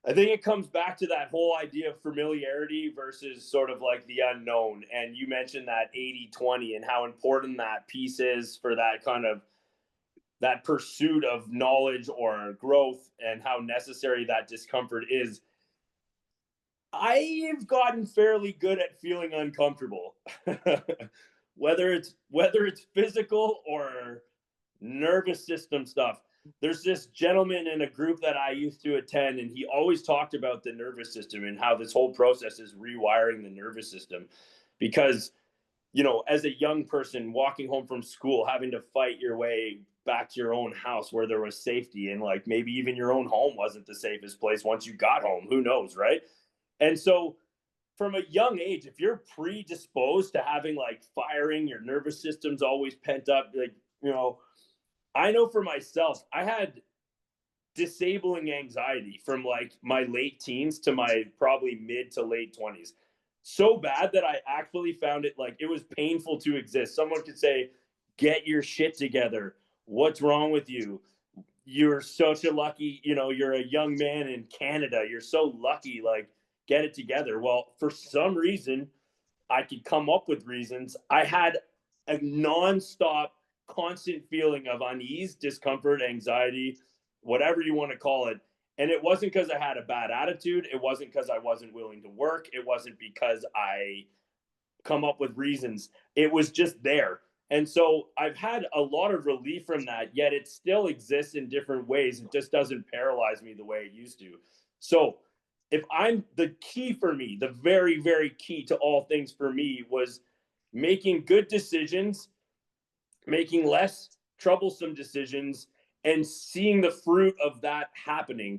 I think it comes back to that whole idea of familiarity versus sort of like the unknown. And you mentioned that 80-20 and how important that piece is for that kind of that pursuit of knowledge or growth and how necessary that discomfort is. I've gotten fairly good at feeling uncomfortable. whether it's physical or nervous system stuff. There's this gentleman in a group that I used to attend, and he always talked about the nervous system and how this whole process is rewiring the nervous system. Because, you know, as a young person walking home from school, having to fight your way back to your own house where there was safety, and like maybe even your own home wasn't the safest place once you got home, who knows, right? And so from a young age, if you're predisposed to having like firing, your nervous system's always pent up, like, you know, I know for myself, I had disabling anxiety from like my late teens to my probably mid to late 20s. So bad that I actually found it like it was painful to exist. Someone could say, "Get your shit together. What's wrong with you? You're such a lucky, you know, you're a young man in Canada. You're so lucky. Like, get it together." Well, for some reason, I could come up with reasons. I had a nonstop, constant feeling of unease, discomfort, anxiety, whatever you want to call it. And it wasn't because I had a bad attitude. It wasn't because I wasn't willing to work. It wasn't because I come up with reasons. It was just there. And so I've had a lot of relief from that, yet it still exists in different ways. It just doesn't paralyze me the way it used to. So if I'm the key for me, the very, very key to all things for me was making good decisions, making less troublesome decisions, and seeing the fruit of that happening.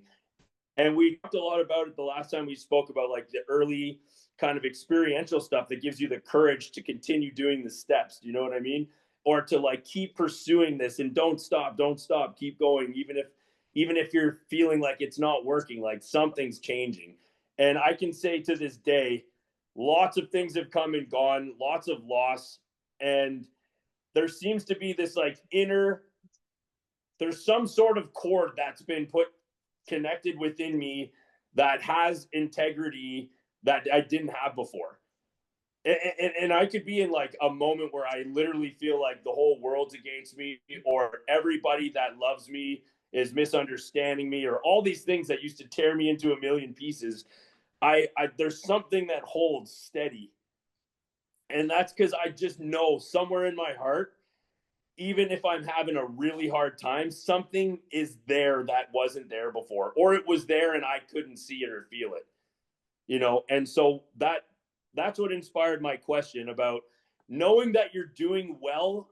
And we talked a lot about it the last time we spoke about like the early kind of experiential stuff that gives you the courage to continue doing the steps. Do you know what I mean? Or to like keep pursuing this and don't stop, keep going, even if you're feeling like it's not working, like something's changing. And I can say to this day, lots of things have come and gone, lots of loss, and there seems to be this like inner there's some sort of cord that's been connected within me that has integrity that I didn't have before. And I could be in like a moment where I literally feel like the whole world's against me, or everybody that loves me is misunderstanding me, or all these things that used to tear me into a million pieces. I there's something that holds steady. And that's because I just know somewhere in my heart, even if I'm having a really hard time, something is there that wasn't there before, or it was there and I couldn't see it or feel it, And so that's what inspired my question about knowing that you're doing well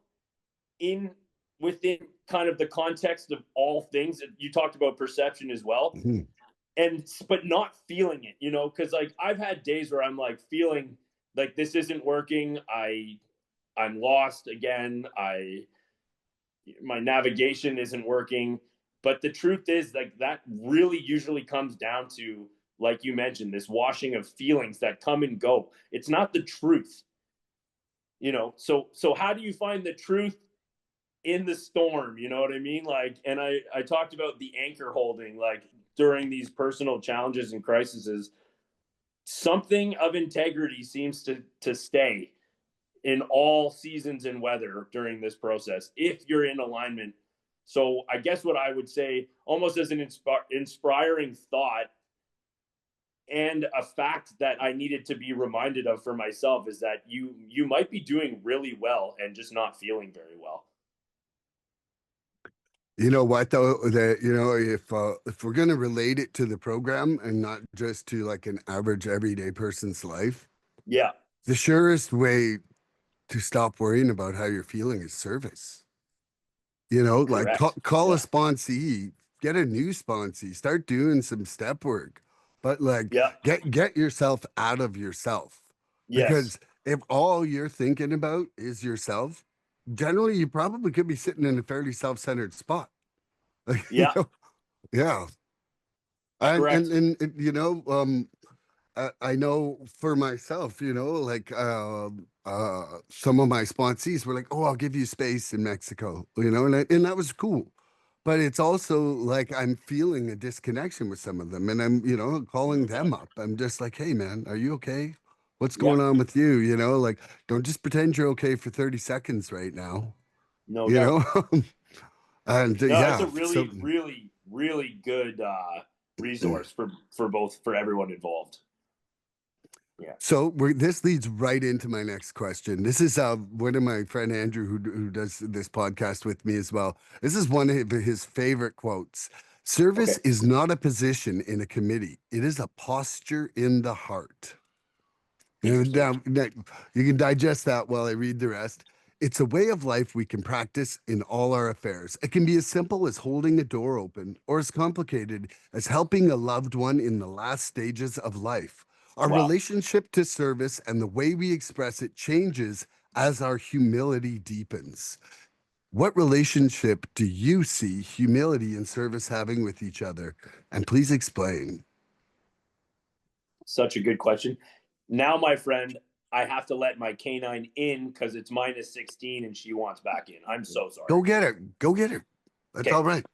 in within kind of the context of all things. You talked about perception as well, but not feeling it, because like I've had days where I'm like feeling like this isn't working. I'm lost again. My navigation isn't working. But the truth is, like, that really usually comes down to, like you mentioned, this washing of feelings that come and go. It's not the truth, so how do you find the truth in the storm? You know what I mean? Like, and I talked about the anchor holding, like during these personal challenges and crises, something of integrity seems to stay in all seasons and weather during this process if you're in alignment. So I guess what I would say, almost as an inspiring thought and a fact that I needed to be reminded of for myself, is that you might be doing really well and just not feeling very well. You know what though? That if we're gonna relate it to the program and not just to like an average everyday person's life, Yeah. the surest way to stop worrying about how you're feeling is service. Like Correct. call a Yeah. sponsee, get a new sponsee, start doing some step work, but like Yeah. get yourself out of yourself. Yes. Because if all you're thinking about is yourself, generally you probably could be sitting in a fairly self-centered spot. Like, Yeah. yeah. And and Correct. and, and you know, I know for myself, like some of my sponsees were like, "Oh, I'll give you space in Mexico," and that was cool. But it's also like I'm feeling a disconnection with some of them, and I'm, calling them up. I'm just like, "Hey, man, are you okay? What's Yeah. going on with you?" Like, don't just pretend you're okay for 30 seconds right now, No you doubt. know? And No, it's a yeah, so really, really, really good resource for everyone involved. Yeah. This leads right into my next question. This is one of my friend Andrew who does this podcast with me as well. This is one of his favorite quotes. Service Okay. is not a position in a committee. It is a posture in the heart. Interesting. Now, you can digest that while I read the rest. It's a way of life we can practice in all our affairs. It can be as simple as holding a door open, or as complicated as helping a loved one in the last stages of life. Our Wow. relationship to service and the way we express it changes as our humility deepens. What relationship do you see humility and service having with each other? And please explain. Such a good question. Now, my friend, I have to let my canine in because it's -16 and she wants back in. I'm so Go sorry. get her. Go get her. That's Okay. all right.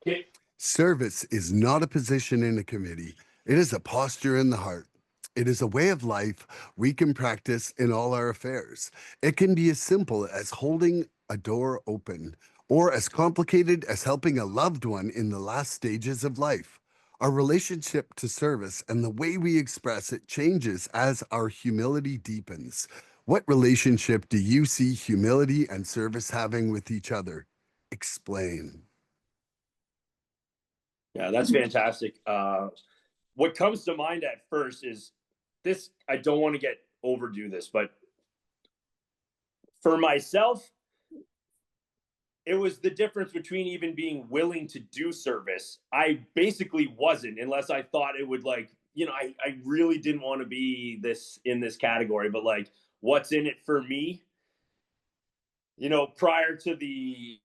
Okay. Service is not a position in a committee, it is a posture in the heart. It is a way of life we can practice in all our affairs. It can be as simple as holding a door open, or as complicated as helping a loved one in the last stages of life. Our relationship to service and the way we express it changes as our humility deepens. What relationship do you see humility and service having with each other? Explain. Yeah, that's fantastic. What comes to mind at first is this. I don't want to overdo this, but for myself, it was the difference between even being willing to do service. I basically wasn't, unless I thought it would, like, I really didn't want to be in this category, but like, what's in it for me? Prior to the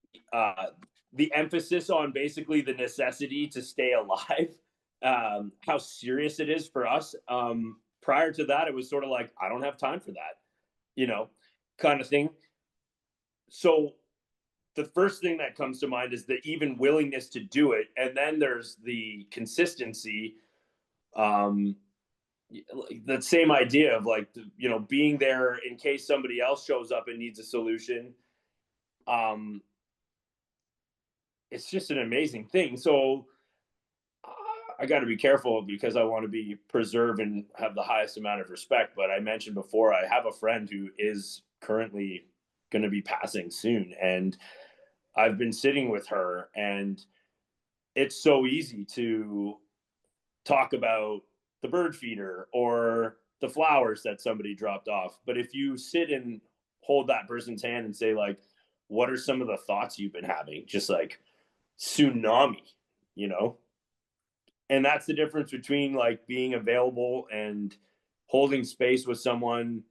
emphasis on basically the necessity to stay alive, how serious it is for us. Prior to that, it was sort of like, I don't have time for that, you know, kind of thing. So the first thing that comes to mind is the even willingness to do it, and then there's the consistency. Um, that same idea of like, you know, being there in case somebody else shows up and needs a solution. Um, it's just an amazing thing. So I got to be careful because I want to be preserved and have the highest amount of respect. But I mentioned before, I have a friend who is currently going to be passing soon, and I've been sitting with her, and it's so easy to talk about the bird feeder or the flowers that somebody dropped off. But if you sit and hold that person's hand and say, like, what are some of the thoughts you've been having? Just like tsunami, you know? And that's the difference between like being available and holding space with someone.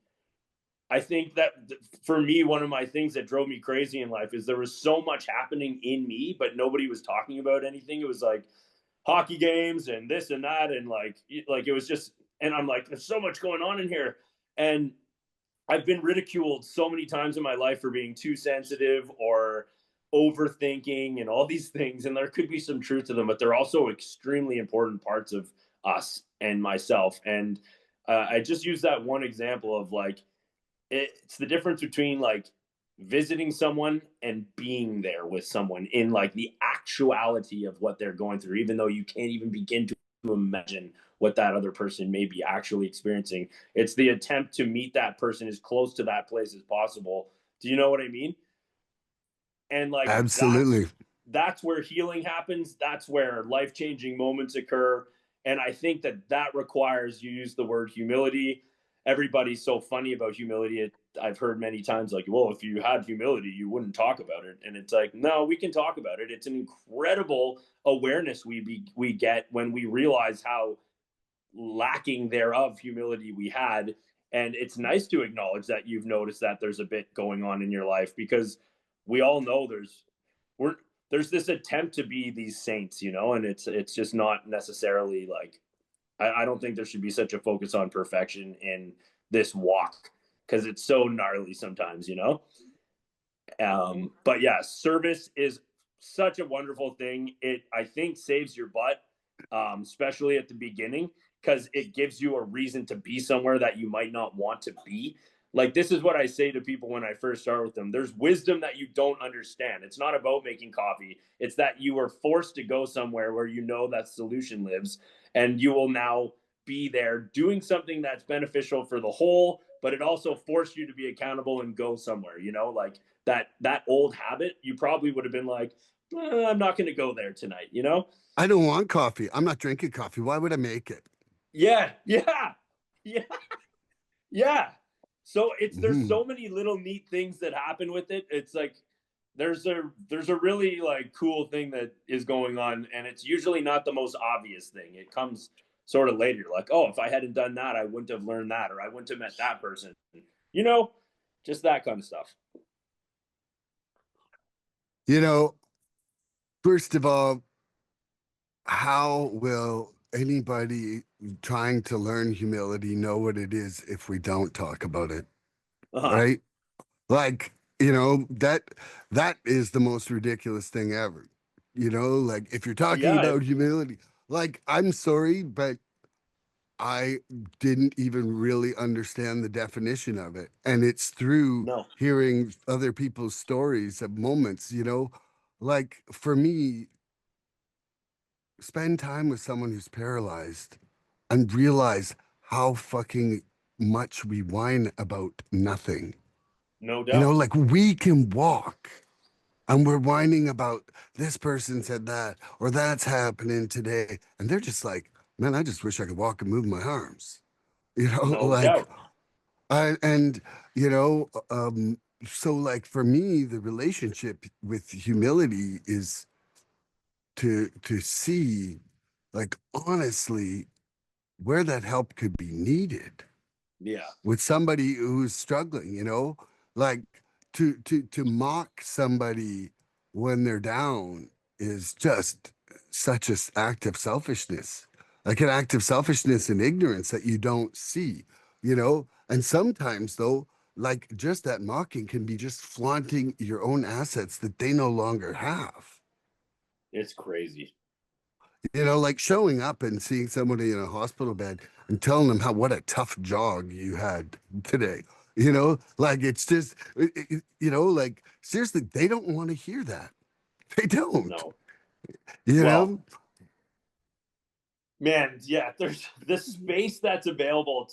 I think that for me, one of my things that drove me crazy in life is there was so much happening in me, but nobody was talking about anything. It was like hockey games and this and that, and like it was just, and I'm like, there's so much going on in here, and I've been ridiculed so many times in my life for being too sensitive or overthinking and all these things. And there could be some truth to them, but they're also extremely important parts of us and myself. And I just use that one example of like, it's the difference between like visiting someone and being there with someone in like the actuality of what they're going through, even though you can't even begin to imagine what that other person may be actually experiencing. It's the attempt to meet that person as close to that place as possible. Do you know what I mean? And like Absolutely. that's where healing happens. That's where life-changing moments occur. And I think that that requires, you use the word humility. Everybody's so funny about humility. I've heard many times like, well, if you had humility, you wouldn't talk about it. And it's like, no, we can talk about it. It's an incredible awareness we get when we realize how lacking thereof humility we had. And it's nice to acknowledge that you've noticed that there's a bit going on in your life, because we all know there's this attempt to be these saints, you know, and it's just not necessarily like, I don't think there should be such a focus on perfection in this walk, because it's so gnarly sometimes, you know. But yeah, service is such a wonderful thing. It, I think, saves your butt, especially at the beginning, because it gives you a reason to be somewhere that you might not want to be. Like, this is what I say to people when I first start with them. There's wisdom that you don't understand. It's not about making coffee. It's that you were forced to go somewhere where you know that solution lives, and you will now be there doing something that's beneficial for the whole, but it also forced you to be accountable and go somewhere, you know, like that old habit, you probably would have been like, I'm not going to go there tonight, you know? I don't want coffee. I'm not drinking coffee. Why would I make it? Yeah, yeah, yeah, yeah. So it's, there's Mhm. so many little neat things that happen with it. It's like there's a really like cool thing that is going on, and it's usually not the most obvious thing. It comes sort of later, like, oh, if I hadn't done that, I wouldn't have learned that, or I wouldn't have met that person. You know, just that kind of stuff. You know, first of all, how will anybody trying to learn humility know what it is if we don't talk about it? Uh-huh. Right? Like, that is the most ridiculous thing ever. Like if you're talking Yeah, about humility, like I'm sorry, but I didn't even really understand the definition of it. And it's through no, hearing other people's stories of moments, like for me, spend time with someone who's paralyzed and realize how fucking much we whine about nothing. no doubt. Like we can walk and we're whining about this person said that or that's happening today. And they're just like, man, I just wish I could walk and move my arms. No Like doubt. I and you know, so like for me, the relationship with humility is to see like honestly where that help could be needed Yeah. with somebody who's struggling, like to mock somebody when they're down is just such an act of selfishness, like an act of selfishness and ignorance that you don't see, and sometimes though like just that mocking can be just flaunting your own assets that they no longer have. It's crazy. Like showing up and seeing somebody in a hospital bed and telling them how what a tough jog you had today. Like it's just, like seriously, they don't want to hear that. They don't, No. you Well, know? man, yeah, there's the space that's available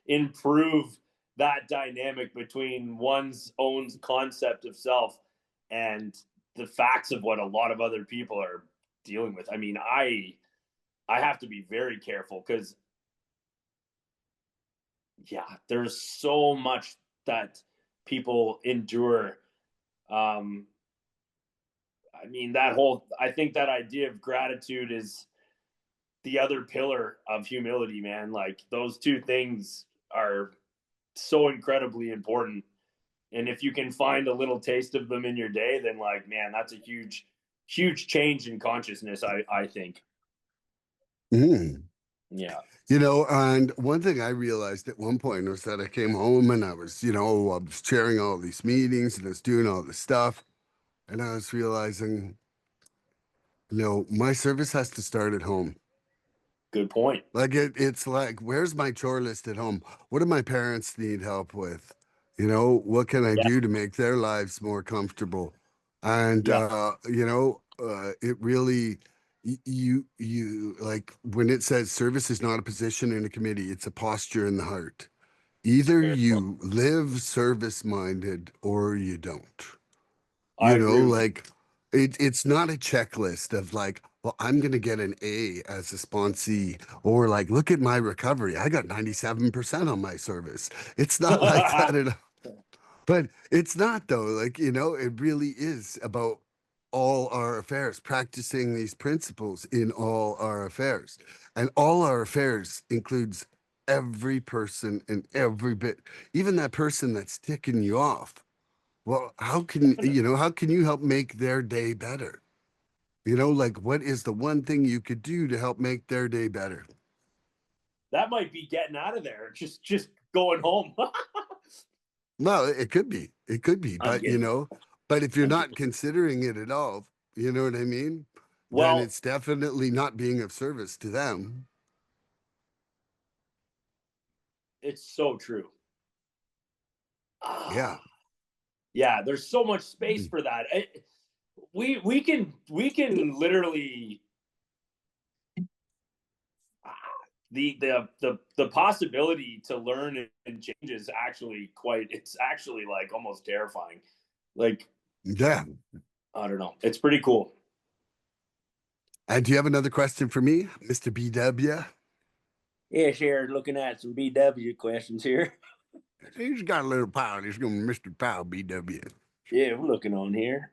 improve that dynamic between one's own concept of self and the facts of what a lot of other people are dealing with. I mean, I have to be very careful because yeah, there's so much that people endure. Um, I mean, I think that idea of gratitude is the other pillar of humility, man. Like those two things are so incredibly important. And if you can find a little taste of them in your day, then like, man, that's a huge change in consciousness, I think. Mm. Yeah. And one thing I realized at one point was that I came home and I was chairing all these meetings and I was doing all this stuff. And I was realizing, my service has to start at home. Good point. Like it's like, where's my chore list at home? What do my parents need help with? What can I Yeah. do to make their lives more comfortable? And Yeah. it really you like when it says service is not a position in a committee, it's a posture in the heart. Either Very well. you live service minded or you don't. I agree with you. Like it's not a checklist of like, well, I'm gonna get an A as a sponsee, or like, look at my recovery. I got 97% on my service. It's not like that at all. But it's not though. Like, it really is about all our affairs, practicing these principles in all our affairs. And all our affairs includes every person and every bit, even that person that's ticking you off. Well, how can you help make their day better? Like what is the one thing you could do to help make their day better? That might be getting out of there. Just going home. Well, it could be, I'm but kidding. but if you're I'm not kidding. considering it at all, you know what I mean? Then Well, it's definitely not being of service to them. it's so true. Yeah. Ah, yeah, there's so much space for that. We can literally the possibility to learn and change is actually it's actually like almost terrifying. Like Yeah. I don't know, it's pretty cool. And do you have another question for me, Mr. BW? Yeah, sure. Looking at some BW questions here. He's got a little power. He's going to Mr. Power BW. Yeah, we're looking on here.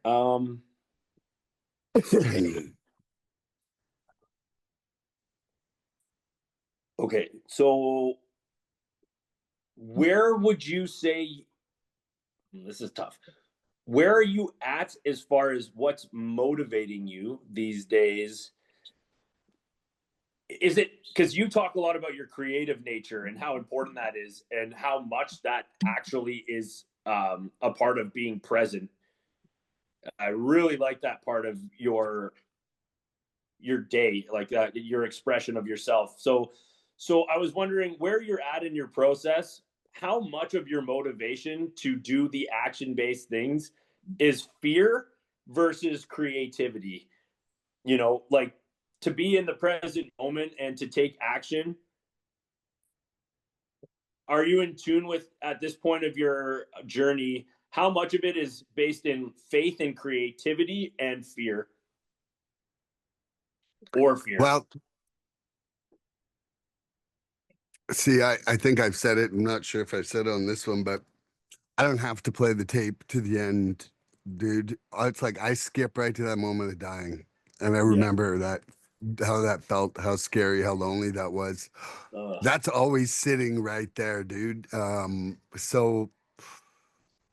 Okay, okay. So where would you say this is tough? Where are you at as far as what's motivating you these days? Is it because you talk a lot about your creative nature and how important that is and how much that actually is a part of being present? I really like that part of your day, like your expression of yourself. So I was wondering where you're at in your process. How much of your motivation to do the action based things is fear versus creativity? Like to be in the present moment and to take action. Are you in tune with at this point of your journey? How much of it is based in faith and creativity and fear or fear? Well, see, I think I've said it. I'm not sure if I said it on this one, but I don't have to play the tape to the end, dude. It's like I skip right to that moment of dying. And I Yeah. remember how that felt, how scary, how lonely that was. Uh, That's always sitting right there, dude. So,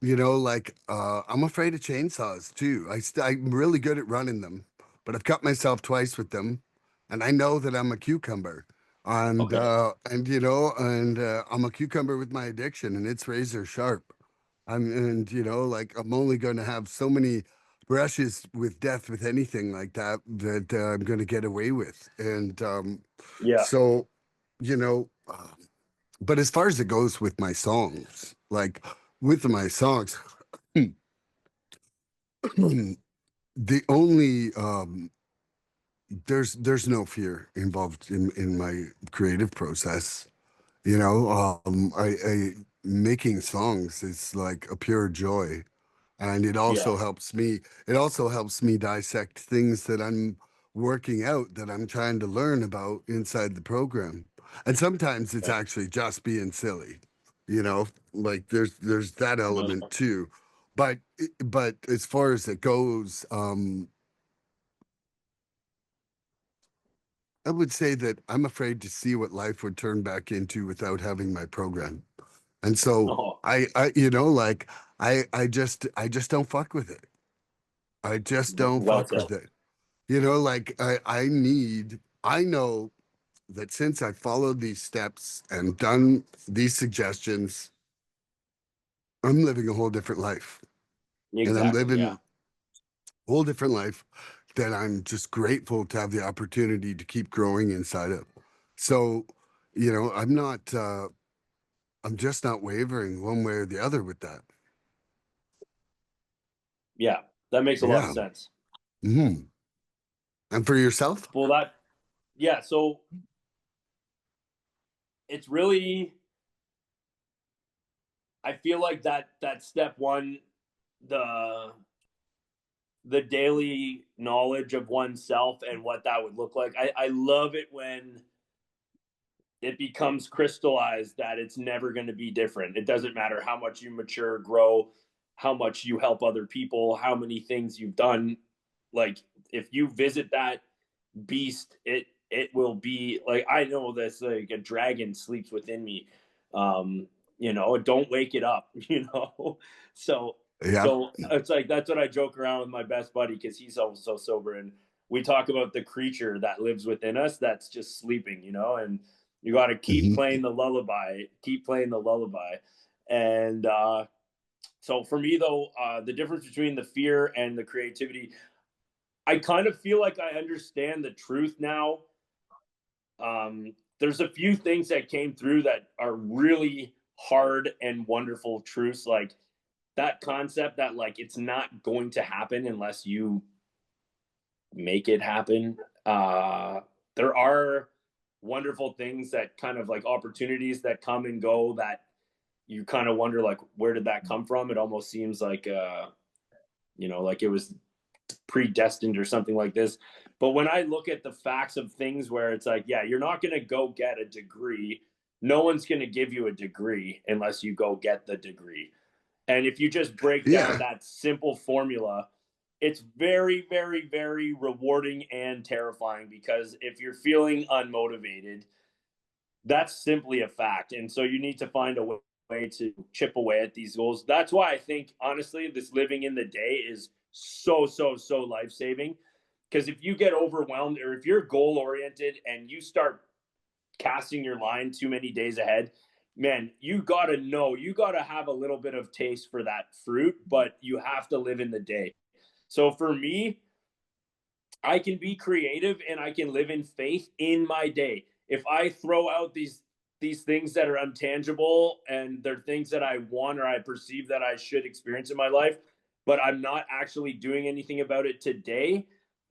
like I'm afraid of chainsaws too. I'm really good at running them, but I've cut myself twice with them. And I know that I'm a cucumber. And Okay. I'm a cucumber with my addiction, and it's razor sharp. I'm only going to have so many brushes with death with anything like that I'm going to get away with. Yeah. So, you know, but as far as it goes with my songs, like with my songs, the only there's no fear involved in my creative process. I making songs is like a pure joy, and Yeah. it also helps me dissect things that I'm working out, that I'm trying to learn about inside the program. And sometimes it's Okay. actually just being silly, like there's that No. element too. But as far as it goes, I would say that I'm afraid to see what life would turn back into without having my program. And so Oh, I just don't fuck with it. I just don't well fuck said. with it. I know that since I followed these steps and done these suggestions, I'm living a whole different life. And I'm Exactly. Yeah. living a whole different life that I'm just grateful to have the opportunity to keep growing inside of. So, I'm just not wavering one way or the other with that. Yeah. That makes a lot of Yeah. sense. Hmm. And for yourself? Well, yeah. So it's really, I feel like that step one, the daily knowledge of oneself and what that would look like. I love it when it becomes crystallized that it's never going to be different. It doesn't matter how much you mature, grow, how much you help other people, how many things you've done. Like if you visit that beast, it will be like, I know this, like a dragon sleeps within me. Don't wake it up, so Yeah. so it's like, that's what I joke around with my best buddy, because he's also so sober, and we talk about the creature that lives within us that's just sleeping, and you got to keep Hmm. playing the lullaby, and so for me though, the difference between the fear and the creativity, I kind of feel like I understand the truth now. There's a few things that came through that are really hard and wonderful truths, like that concept that like it's not going to happen unless you make it happen. There are wonderful things that kind of like opportunities that come and go that you kind of wonder like, where did that come from? It almost seems like like it was predestined or something like this. But when I look at the facts of things, where it's like, yeah, you're not going to go get a degree. No one's going to give you a degree unless you go get the degree. And if you just break down Yeah. that simple formula, it's very, very, very rewarding and terrifying, because if you're feeling unmotivated, that's simply a fact. And so you need to find a way to chip away at these goals. That's why I think, honestly, this living in the day is so, so, so life saving. Because if you get overwhelmed, or if you're goal oriented and you start casting your line too many days ahead, man, you got to have a little bit of taste for that fruit, but you have to live in the day. So for me, I can be creative and I can live in faith in my day. If I throw out these things that are untangible and they're things that I want or I perceive that I should experience in my life, but I'm not actually doing anything about it today,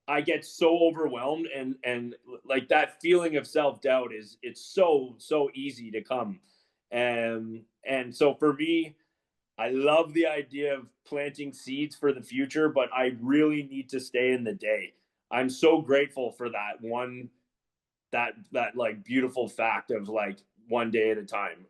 I get so overwhelmed, and like that feeling of self-doubt is, it's so so easy to come. And so for me, I love the idea of planting seeds for the future, but I really need to stay in the day. I'm so grateful for that one, that like beautiful fact of like one day at a time.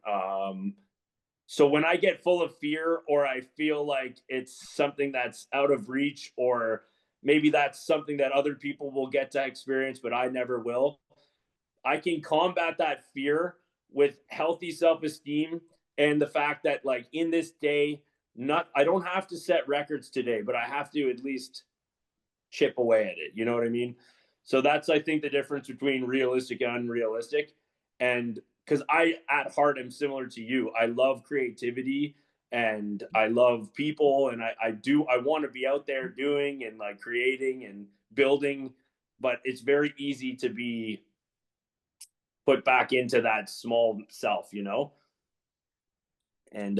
So when I get full of fear, or I feel like it's something that's out of reach, or maybe that's something that other people will get to experience but I never will, I can combat that fear with healthy self-esteem, and the fact that like in this day, not I don't have to set records today, but I have to at least chip away at it. You know what I mean? So that's, I think, the difference between realistic and unrealistic. And because I at heart am similar to you, I love creativity and I love people, and I want to be out there doing and like creating and building, but it's very easy to be put back into that small self, you know? And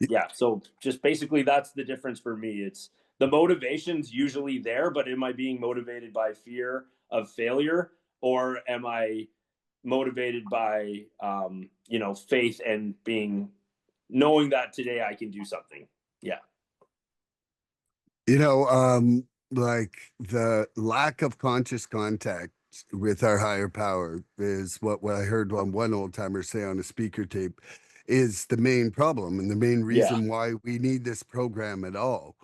yeah, so just basically that's the difference for me. It's the motivation's usually there, but am I being motivated by fear of failure, or am I motivated by faith and being knowing that today I can do something? Yeah. You know, like the lack of conscious contact with our higher power is what I heard one old timer say on a speaker tape is the main problem and the main Yeah. reason why we need this program at all.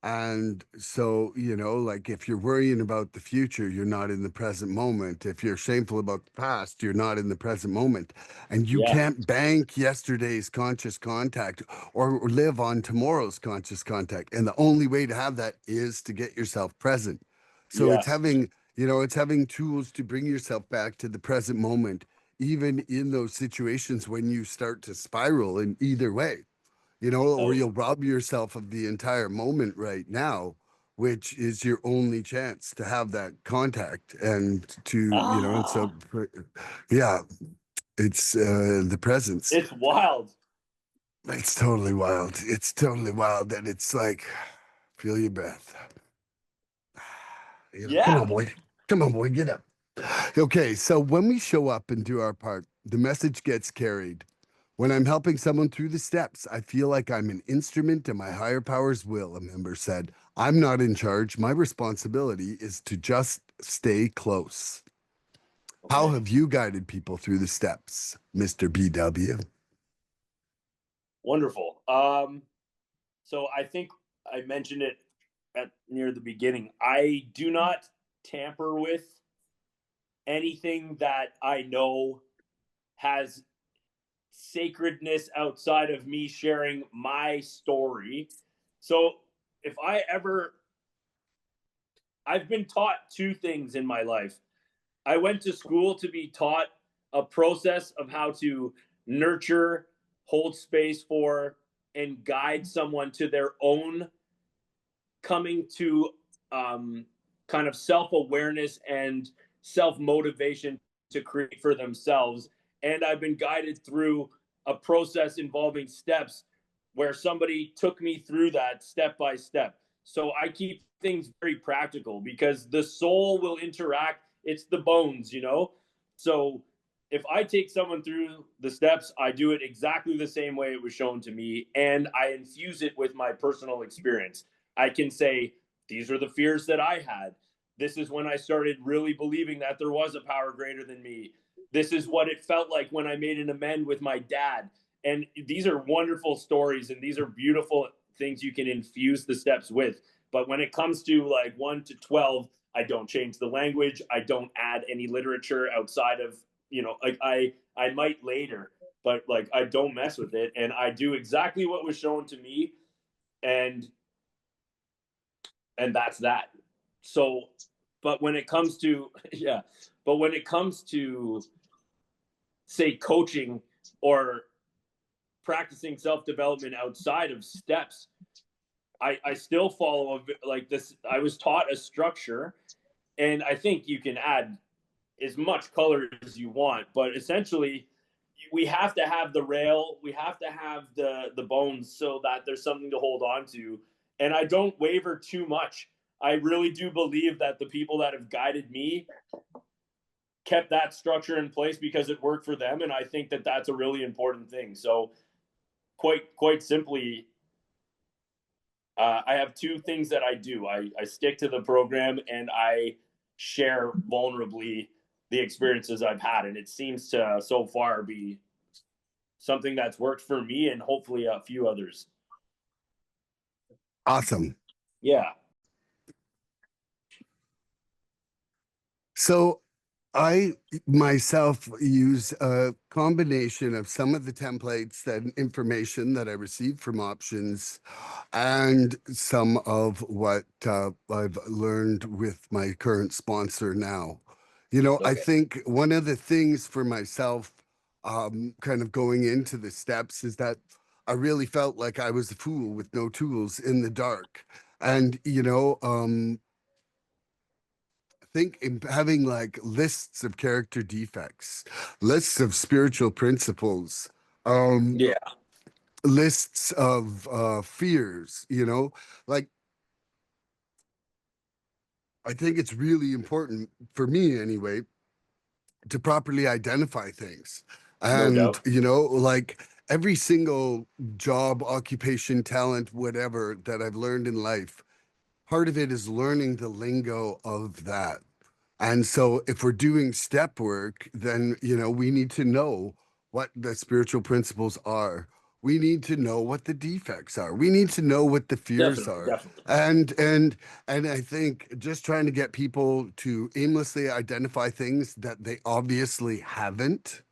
And so, like if you're worrying about the future, you're not in the present moment. If you're shameful about the past, you're not in the present moment. And you Yeah. can't bank yesterday's conscious contact or live on tomorrow's conscious contact. And the only way to have that is to get yourself present. So it's Yes. having tools to bring yourself back to the present moment, even in those situations when you start to spiral in either way, or Oh. you'll rob yourself of the entire moment right now, which is your only chance to have that contact and to, and so, Ah, yeah, it's the presence. it's wild. It's totally wild. It's totally wild. And it's like, feel your breath. Come Yeah. on, boy. Come on, boy. Get up. Okay. So when we show up and do our part, the message gets carried. When I'm helping someone through the steps, I feel like I'm an instrument in my higher power's will, a member said. I'm not in charge. My responsibility is to just stay close. How Okay. have you guided people through the steps, Mr. BW? Wonderful. So I think I mentioned it at near the beginning. I do not tamper with anything that I know has sacredness outside of me sharing my story. So if I ever, I've been taught two things in my life. I went to school to be taught a process of how to nurture, hold space for, and guide someone to their own coming to kind of self awareness and self motivation to create for themselves. And I've been guided through a process involving steps where somebody took me through that step by step. So I keep things very practical because the soul will interact, it's the bones, you know? So if I take someone through the steps, I do it exactly the same way it was shown to me, and I infuse it with my personal experience. I can say, these are the fears that I had. This is when I started really believing that there was a power greater than me. This is what it felt like when I made an amend with my dad. And these are wonderful stories, and these are beautiful things you can infuse the steps with. But when it comes to like 1 to 12, I don't change the language. I don't add any literature outside of, like I might later, but like I don't mess with it, and I do exactly what was shown to me, and that's that. So, but when it comes to yeah, but when it comes to say coaching or practicing self development outside of steps, I still follow like this. I was taught a structure, and I think you can add as much color as you want, but essentially we have to have the rail, we have to have the bones so that there's something to hold on to. And I don't waver too much. I really do believe that the people that have guided me kept that structure in place because it worked for them, and I think that that's a really important thing. So quite simply, I have two things that I do. I stick to the program, and I share vulnerably the experiences I've had, and it seems to so far be something that's worked for me and hopefully a few others. Awesome. Yeah. So I myself use a combination of some of the templates and information that I received from options and some of what I've learned with my current sponsor now. I Okay. think one of the things for myself kind of going into the steps is that I really felt like I was a fool with no tools in the dark. And, think having like lists of character defects, lists of spiritual principles, um, Yeah. lists of fears, like I think it's really important for me anyway to properly identify things. No And, doubt. like every single job, occupation, talent, whatever that I've learned in life, part of it is learning the lingo of that. And so if we're doing step work, then, we need to know what the spiritual principles are. We need to know what the defects are. We need to know what the fears Definitely. are. Definitely. And I think just trying to get people to aimlessly identify things that they obviously haven't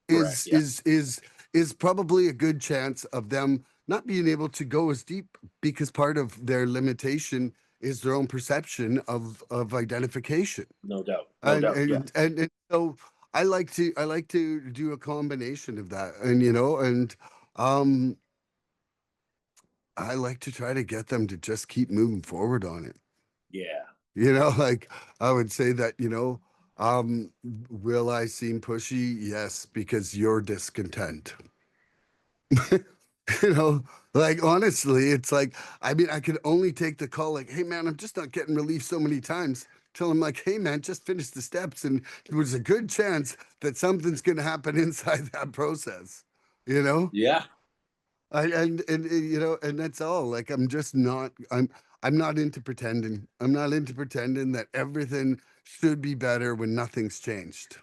Correct. is Yeah. is is is probably a good chance of them not being able to go as deep because part of their limitation is their own perception of identification. No doubt. No and doubt. Yeah. and and so I like to do a combination of that, and um I like to try to get them to just keep moving forward on it. Yeah. Like I would say that, will I seem pushy? Yes, because you're discontent. you know, like honestly, it's like, I mean, I could only take the call like, hey man, I'm just not getting relief so many times. Till I'm like, hey man, just finish the steps. And there's a good chance that something's gonna happen inside that process, you know? Yeah. And that's all. Like I'm not into pretending. I'm not into pretending that everything should be better when nothing's changed.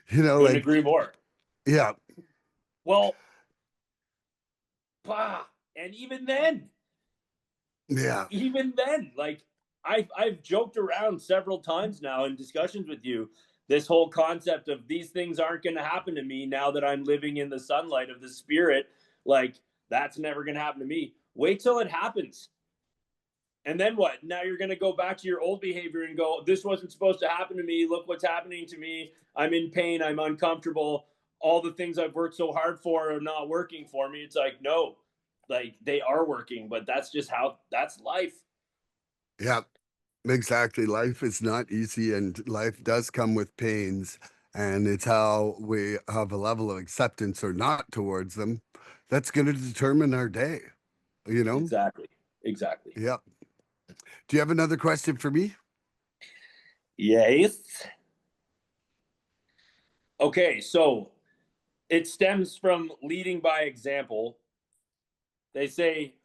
Couldn't Like agree more. yeah, Well, bah, and yeah, even then, like I've joked around several times now in discussions with you, this whole concept of these things aren't going to happen to me now that I'm living in the sunlight of the spirit. Like that's never going to happen to me. Wait till it happens. And then what? Now you're going to go back to your old behavior and go, this wasn't supposed to happen to me. Look what's happening to me. I'm in pain. I'm uncomfortable. All the things I've worked so hard for are not working for me. It's like, no, like they are working, but that's just how that's life. yeah. Exactly. Life is not easy and life does come with pains. And it's how we have a level of acceptance or not towards them that's going to determine our day, you know? Exactly. Exactly. Yeah. Do you have another question for me? Yes. Okay. So it stems from leading by example. They say,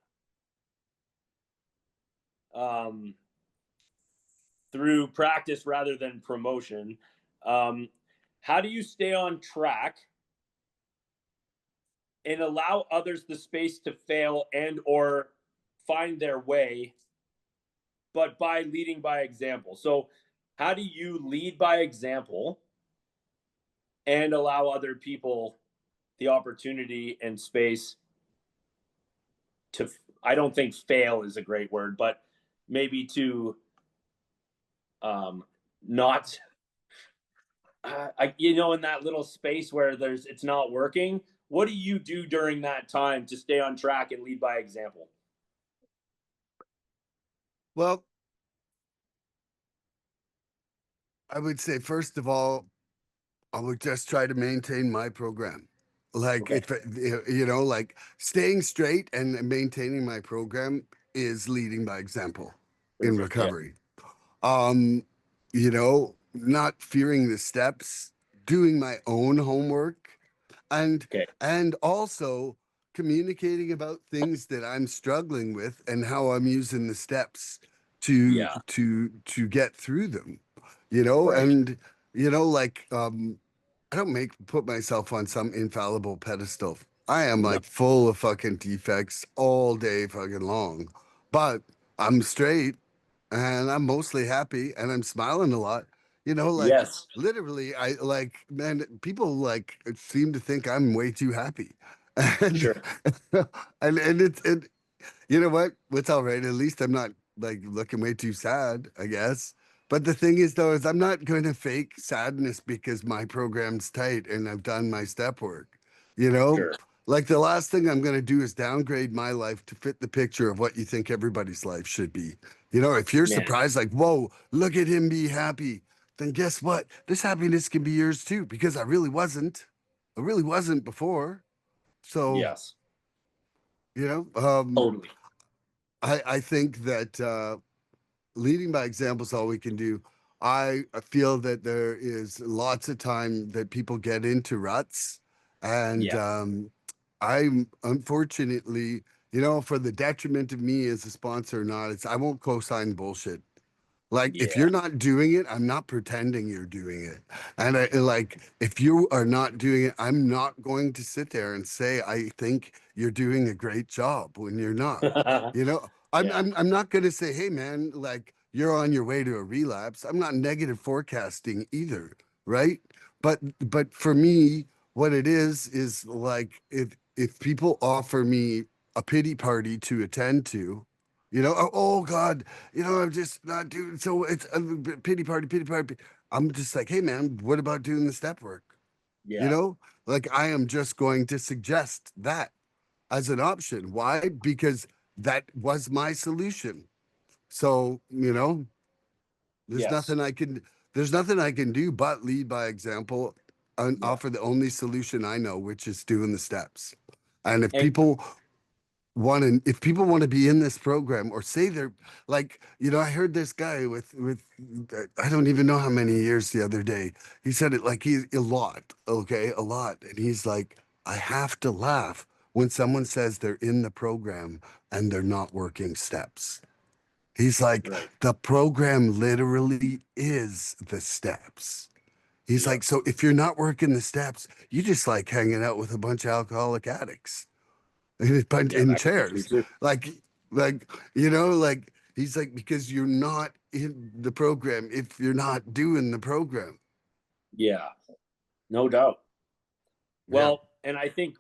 um, through practice rather than promotion. Um, how do you stay on track and allow others the space to fail and or find their way, but by leading by example? So how do you lead by example and allow other people the opportunity and space to, I don't think fail is a great word, but maybe to not in that little space where it's not working. What do you do during that time to stay on track and lead by example? Well, I would say, first of all, I would just try to maintain my program. Like, Okay. if, like staying straight and maintaining my program is leading by example in Perfect. Yeah. recovery. Not fearing the steps, doing my own homework, and Okay. and also communicating about things that I'm struggling with and how I'm using the steps to Yeah. to get through them. Right. And like I don't make put myself on some infallible pedestal. I am No. like full of fucking defects all day fucking long. But I'm straight and I'm mostly happy and I'm smiling a lot. Like Yes. literally I like man, people like seem to think I'm way too happy. And Sure. and it's you know what? It's all right. At least I'm not like looking way too sad, I guess. But the thing is, though, is I'm not going to fake sadness because my program's tight and I've done my step work. You know, Sure. like the last thing I'm going to do is downgrade my life to fit the picture of what you think everybody's life should be. You know, if you're Man. surprised, like, whoa, look at him be happy, then guess what? This happiness can be yours too, because I really wasn't. I really wasn't before. So, Yes. you know, Totally. I think that leading by example is all we can do. I feel that there is lots of time that people get into ruts, and Yeah. I'm unfortunately, you know, for the detriment of me as a sponsor or not, it's I won't co-sign bullshit. Like if Yeah. you're not doing it, I'm not pretending you're doing it. And like if you are not doing it, I'm not going to sit there and say I think you're doing a great job when you're not. You know, Yeah. I'm not going to say, "Hey man, like you're on your way to a relapse." I'm not negative forecasting either, right? But for me, what it is like if people offer me a pity party to attend to, you know, oh God, you know, I'm just not doing so. It's a pity party, pity party. I'm just like, hey, man, what about doing the step work? You Yeah. know, like I am just going to suggest that as an option. Why? Because that was my solution. So, you know, there's Yes. nothing I can, there's nothing I can do but lead by example and Yeah. offer the only solution I know, which is doing the steps. And And if people want to be in this program or say they're like, you know, I heard this guy with I don't even know how many years the other day. He said it like he's a lot, okay, a lot. And he's like, I have to laugh when someone says they're in the program and they're not working steps. He's like, right. the program literally is the steps. He's Yeah. like, so if you're not working the steps, you just like hanging out with a bunch of alcoholic addicts but Yeah. in That could be true chairs too. like like you know like he's like because you're not in the program if you're not doing the program. Yeah. No doubt. Yeah, Well, and I think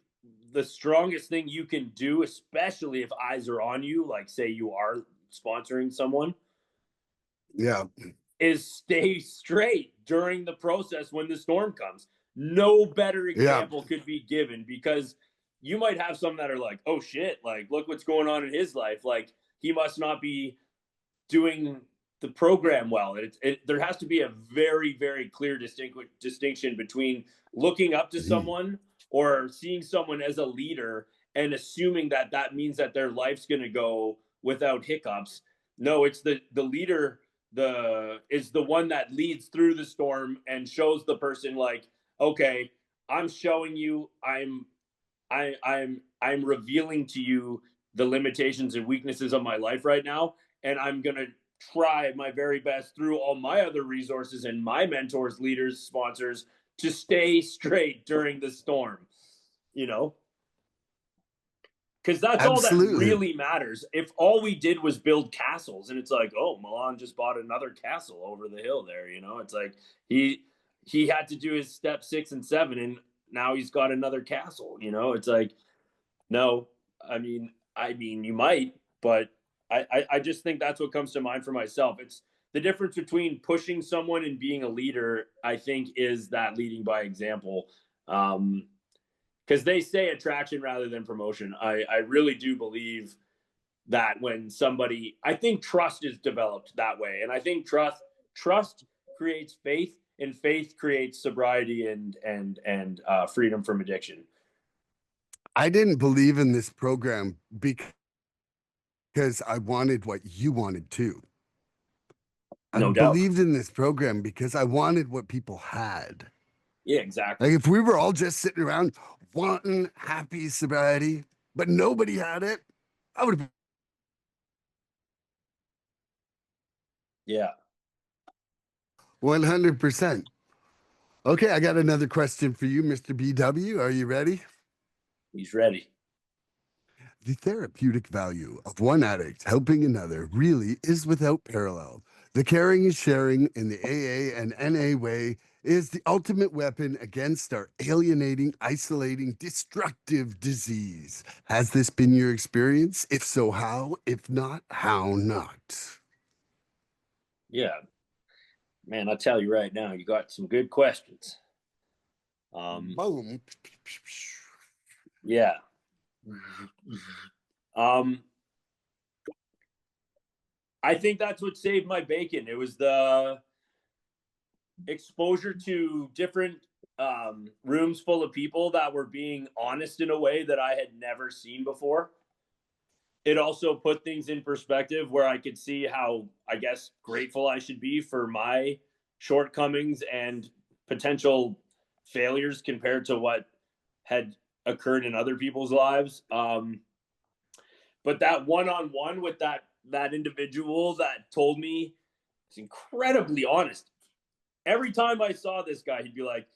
the strongest thing you can do, especially if eyes are on you, like say you are sponsoring someone, yeah, is stay straight during the process when the storm comes. No better yeah, example could be given because you might have some that are like, oh shit, like look what's going on in his life. Like he must not be doing the program well. There has to be a very, very clear distinction between looking up to someone or seeing someone as a leader and assuming that that means that their life's going to go without hiccups. No, it's the leader is the one that leads through the storm and shows the person like, okay, I'm showing you, I'm revealing to you the limitations and weaknesses of my life right now, and I'm gonna try my very best through all my other resources and my mentors, leaders, sponsors to stay straight during the storm. You know, because that's all that absolutely. really matters. If all we did was build castles, and it's like, oh, Milan just bought another castle over the hill there. You know, it's like he had to do his step 6 and 7, and now he's got another castle. You know, it's like no, I mean, you might, but I just think that's what comes to mind for myself. It's the difference between pushing someone and being a leader. I think is that leading by example, because they say attraction rather than promotion. I really do believe that when somebody, I think trust is developed that way, and I think trust creates faith, and faith creates sobriety and freedom from addiction. I didn't believe in this program because I wanted what you wanted too. I No doubt. believed in this program because I wanted what people had. Yeah, Like exactly. if we were all just sitting around wanting happy sobriety but nobody had it, I would have. Yeah. 100%. Okay, I got another question for you, Mr. BW. Are you ready? He's ready. The therapeutic value of one addict helping another really is without parallel. The caring and sharing in the AA and NA way is the ultimate weapon against our alienating, isolating, destructive disease. Has this been your experience? If so, how? If not, how not? Yeah. Man, I'll tell you right now, you got some good questions. Boom. Yeah. Um, I think that's what saved my bacon. It was the exposure to different rooms full of people that were being honest in a way that I had never seen before. It also put things in perspective where I could see how, I guess, grateful I should be for my shortcomings and potential failures compared to what had occurred in other people's lives. But that one-on-one with that individual that told me, it's incredibly honest. Every time I saw this guy, he'd be like,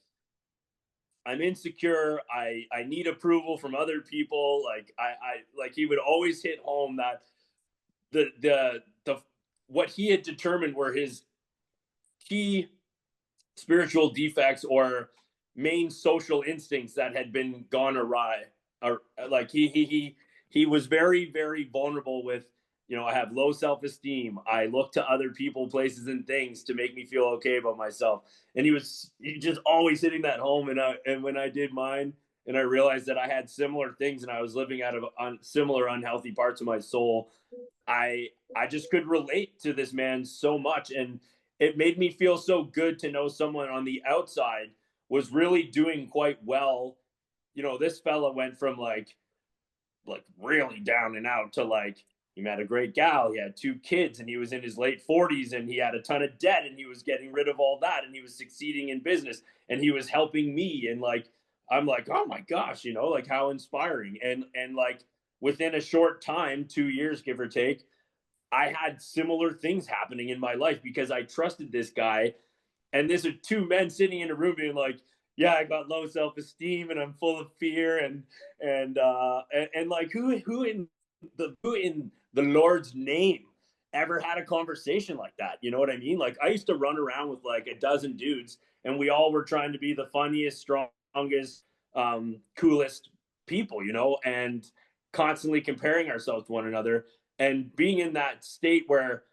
I'm insecure. I need approval from other people. Like I like he would always hit home that the what he had determined were his key spiritual defects or main social instincts that had been gone awry. Or like he was very very vulnerable with, I have low self-esteem. I look to other people, places, and things to make me feel okay about myself. And he just always hitting that home. And when I did mine, and I realized that I had similar things, and I was living out of similar unhealthy parts of my soul, I just could relate to this man so much, and it made me feel so good to know someone on the outside was really doing quite well. This fella went from like really down and out to like he met a great gal, he had two kids, and he was in his late 40s, and he had a ton of debt, and he was getting rid of all that, and he was succeeding in business, and he was helping me, and like I'm like, oh my gosh, like how inspiring. And like within a short time, 2 years give or take, I had similar things happening in my life because I trusted this guy. And this are two men sitting in a room being like, yeah, I got low self-esteem and I'm full of fear, and like who in the Lord's name ever had a conversation like that? You know what I mean? Like I used to run around with like a dozen dudes, and we all were trying to be the funniest, strongest, coolest people, and constantly comparing ourselves to one another, and being in that state where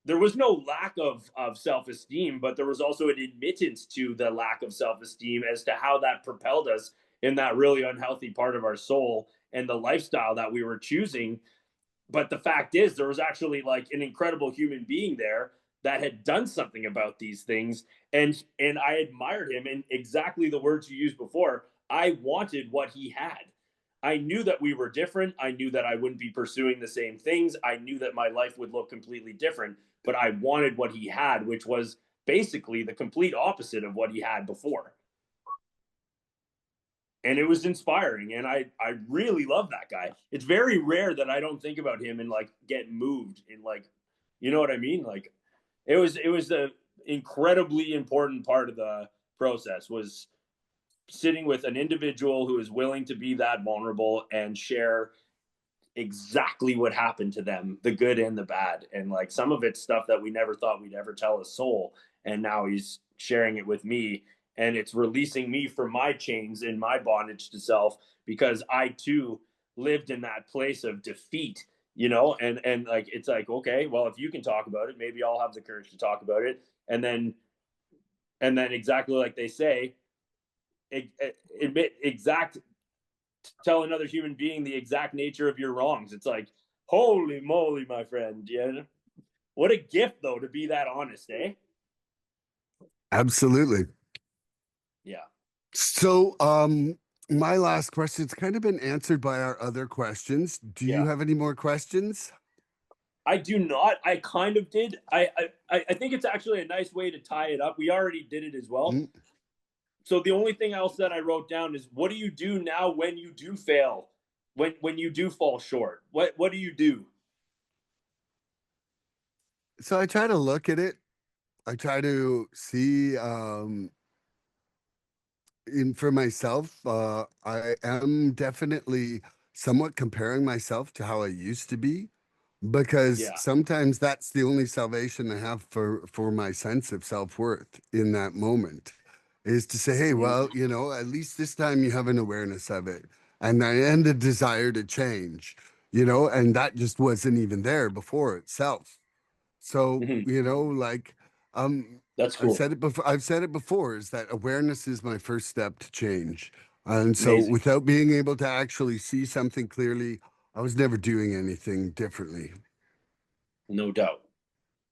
there was no lack of self-esteem, but there was also an admittance to the lack of self-esteem as to how that propelled us in that really unhealthy part of our soul and the lifestyle that we were choosing. But the fact is, there was actually like an incredible human being there that had done something about these things, and I admired him in exactly the words you used before. I wanted what he had. I knew that we were different. I knew that I wouldn't be pursuing the same things. I knew that my life would look completely different, but I wanted what he had, which was basically the complete opposite of what he had before. And it was inspiring, and I really love that guy. It's very rare that I don't think about him and like get moved in, like, you know what I mean? Like it was the incredibly important part of the process was sitting with an individual who is willing to be that vulnerable and share exactly what happened to them, the good and the bad. And like some of it's stuff that we never thought we'd ever tell a soul. And now he's sharing it with me. And it's releasing me from my chains and my bondage to self, because I too lived in that place of defeat, and like it's like, okay, well, if you can talk about it, maybe I'll have the courage to talk about it. And then exactly like they say, admit exact tell another human being the exact nature of your wrongs. It's like, holy moly, my friend. Yeah. What a gift, though, to be that honest, eh? Absolutely. Yeah. So, my last question's kind of been answered by our other questions. Do you Yeah. have any more questions? I do not. I kind of did. I think it's actually a nice way to tie it up. We already did it as well. Mm. So the only thing else that I wrote down is, what do you do now when you do fail? When you do fall short? What do you do? So I try to look at it. I try to see in for myself, I am definitely somewhat comparing myself to how I used to be, because Yeah. sometimes that's the only salvation I have for my sense of self-worth in that moment, is to say, hey, Mm-hmm. well, at least this time you have an awareness of it, and a desire to change, and that just wasn't even there before itself. So, Mm-hmm. like That's I've cool. said it before. I've said it before, is that awareness is my first step to change. And so Amazing. without being able to actually see something clearly, I was never doing anything differently. No doubt.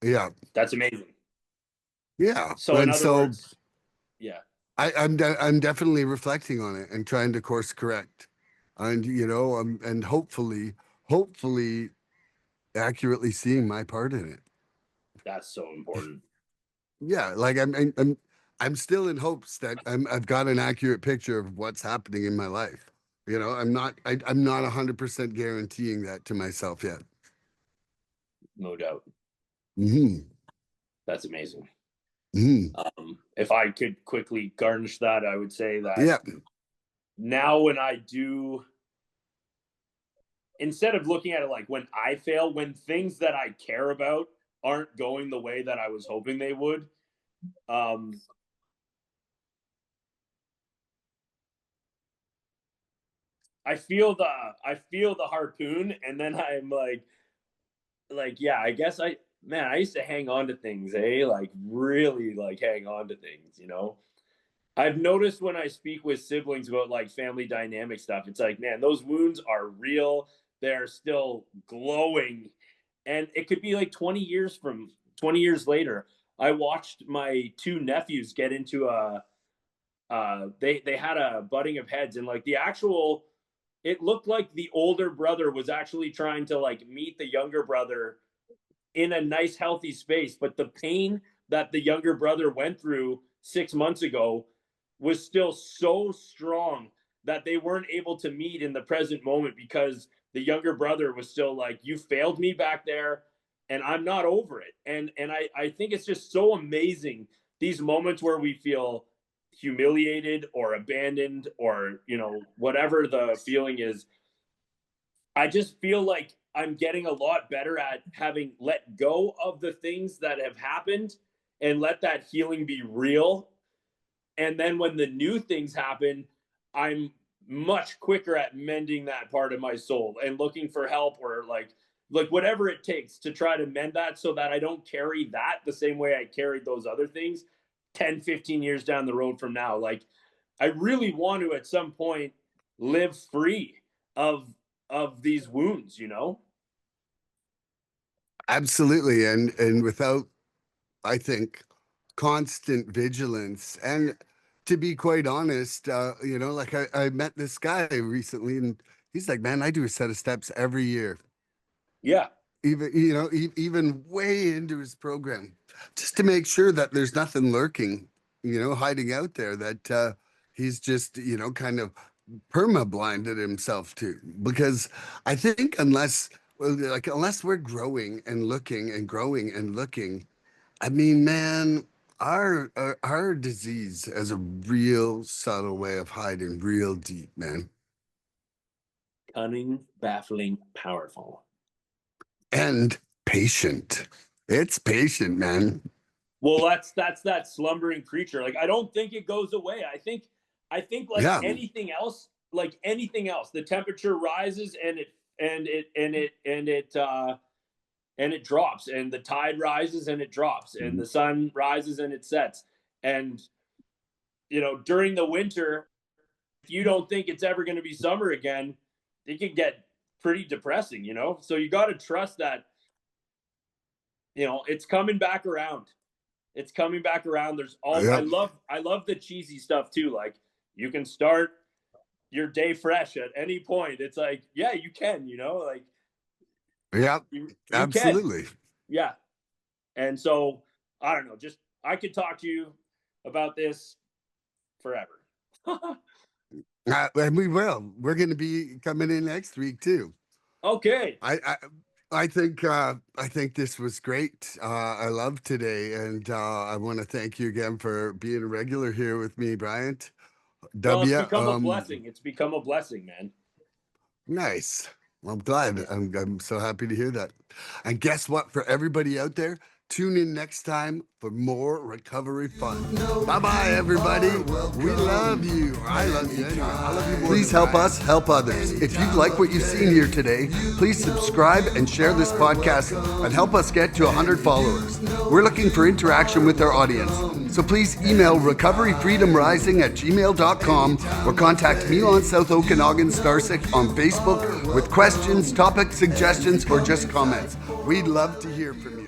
Yeah. That's amazing. Yeah. So in And other so words, yeah, I'm definitely reflecting on it and trying to course correct. And and hopefully accurately seeing my part in it. that's so important. Yeah, like I'm still in hopes that I've got an accurate picture of what's happening in my life. I'm not 100% guaranteeing that to myself yet. No doubt. Hmm. That's amazing. Hmm. If I could quickly garnish that, I would say that Yeah, now when I do, instead of looking at it like when I fail, when things that I care about aren't going the way that I was hoping they would, um, I feel the harpoon, and then I'm like yeah, I guess I used to hang on to things, like really like hang on to things, you know. I've noticed when I speak with siblings about like family dynamic stuff, it's like, man, those wounds are real. They're still glowing. And it could be like 20 years later. I watched my two nephews get into they had a butting of heads, and like the actual it looked like the older brother was actually trying to like meet the younger brother in a nice healthy space, but the pain that the younger brother went through 6 months ago was still so strong that they weren't able to meet in the present moment because the younger brother was still like, you failed me back there and I'm not over it. And I think it's just so amazing, these moments where we feel humiliated or abandoned or whatever the feeling is. I just feel like I'm getting a lot better at having let go of the things that have happened and let that healing be real. And then when the new things happen, I'm much quicker at mending that part of my soul and looking for help, or like whatever it takes to try to mend that so that I don't carry that the same way I carried those other things 10, 15 years down the road from now. Like I really want to at some point live free of these wounds, you know? absolutely. And without, I think, constant vigilance. And to be quite honest, like I met this guy recently, and he's like, man, I do a set of steps every year, Yeah. even even way into his program, just to make sure that there's nothing lurking, hiding out there that he's just kind of perma blinded himself to. Because I think unless we're growing and looking and growing and looking, I mean, man, our disease has a real subtle way of hiding real deep, man. Cunning, baffling, powerful. And patient. It's patient, man. Well, that's that slumbering creature. Like I don't think it goes away. I think Yeah. like anything else, the temperature rises and it drops, and the tide rises and it drops, and the sun rises and it sets. And during the winter, if you don't think it's ever going to be summer again, it can get pretty depressing, So you got to trust that, it's coming back around. It's coming back around. There's all Yep. I love the cheesy stuff too. Like you can start your day fresh at any point. It's like, yeah, you can, like Yep. you can. Absolutely. Yeah. And so I don't know, just I could talk to you about this forever. And we will. We're going to be coming in next week too. Okay. I, I I think this was great. I love today, and I want to thank you again for being a regular here with me, Bryant. Well, it's W. become a blessing. It's become a blessing, man. Nice. Well, I'm glad. I'm so happy to hear that. And guess what? For everybody out there, Tune in next time for more recovery fun. Bye-bye, everybody. We love you. I love you anyway. I love you more. Please help us help others. If you like what you've seen here today, please subscribe and share this podcast and help us get to 100 followers. We're looking for interaction with our audience. So please email recoveryfreedomrising@gmail.com or contact Milan South Okanagan Starcic on Facebook with questions, topic suggestions, or just comments. We'd love to hear from you.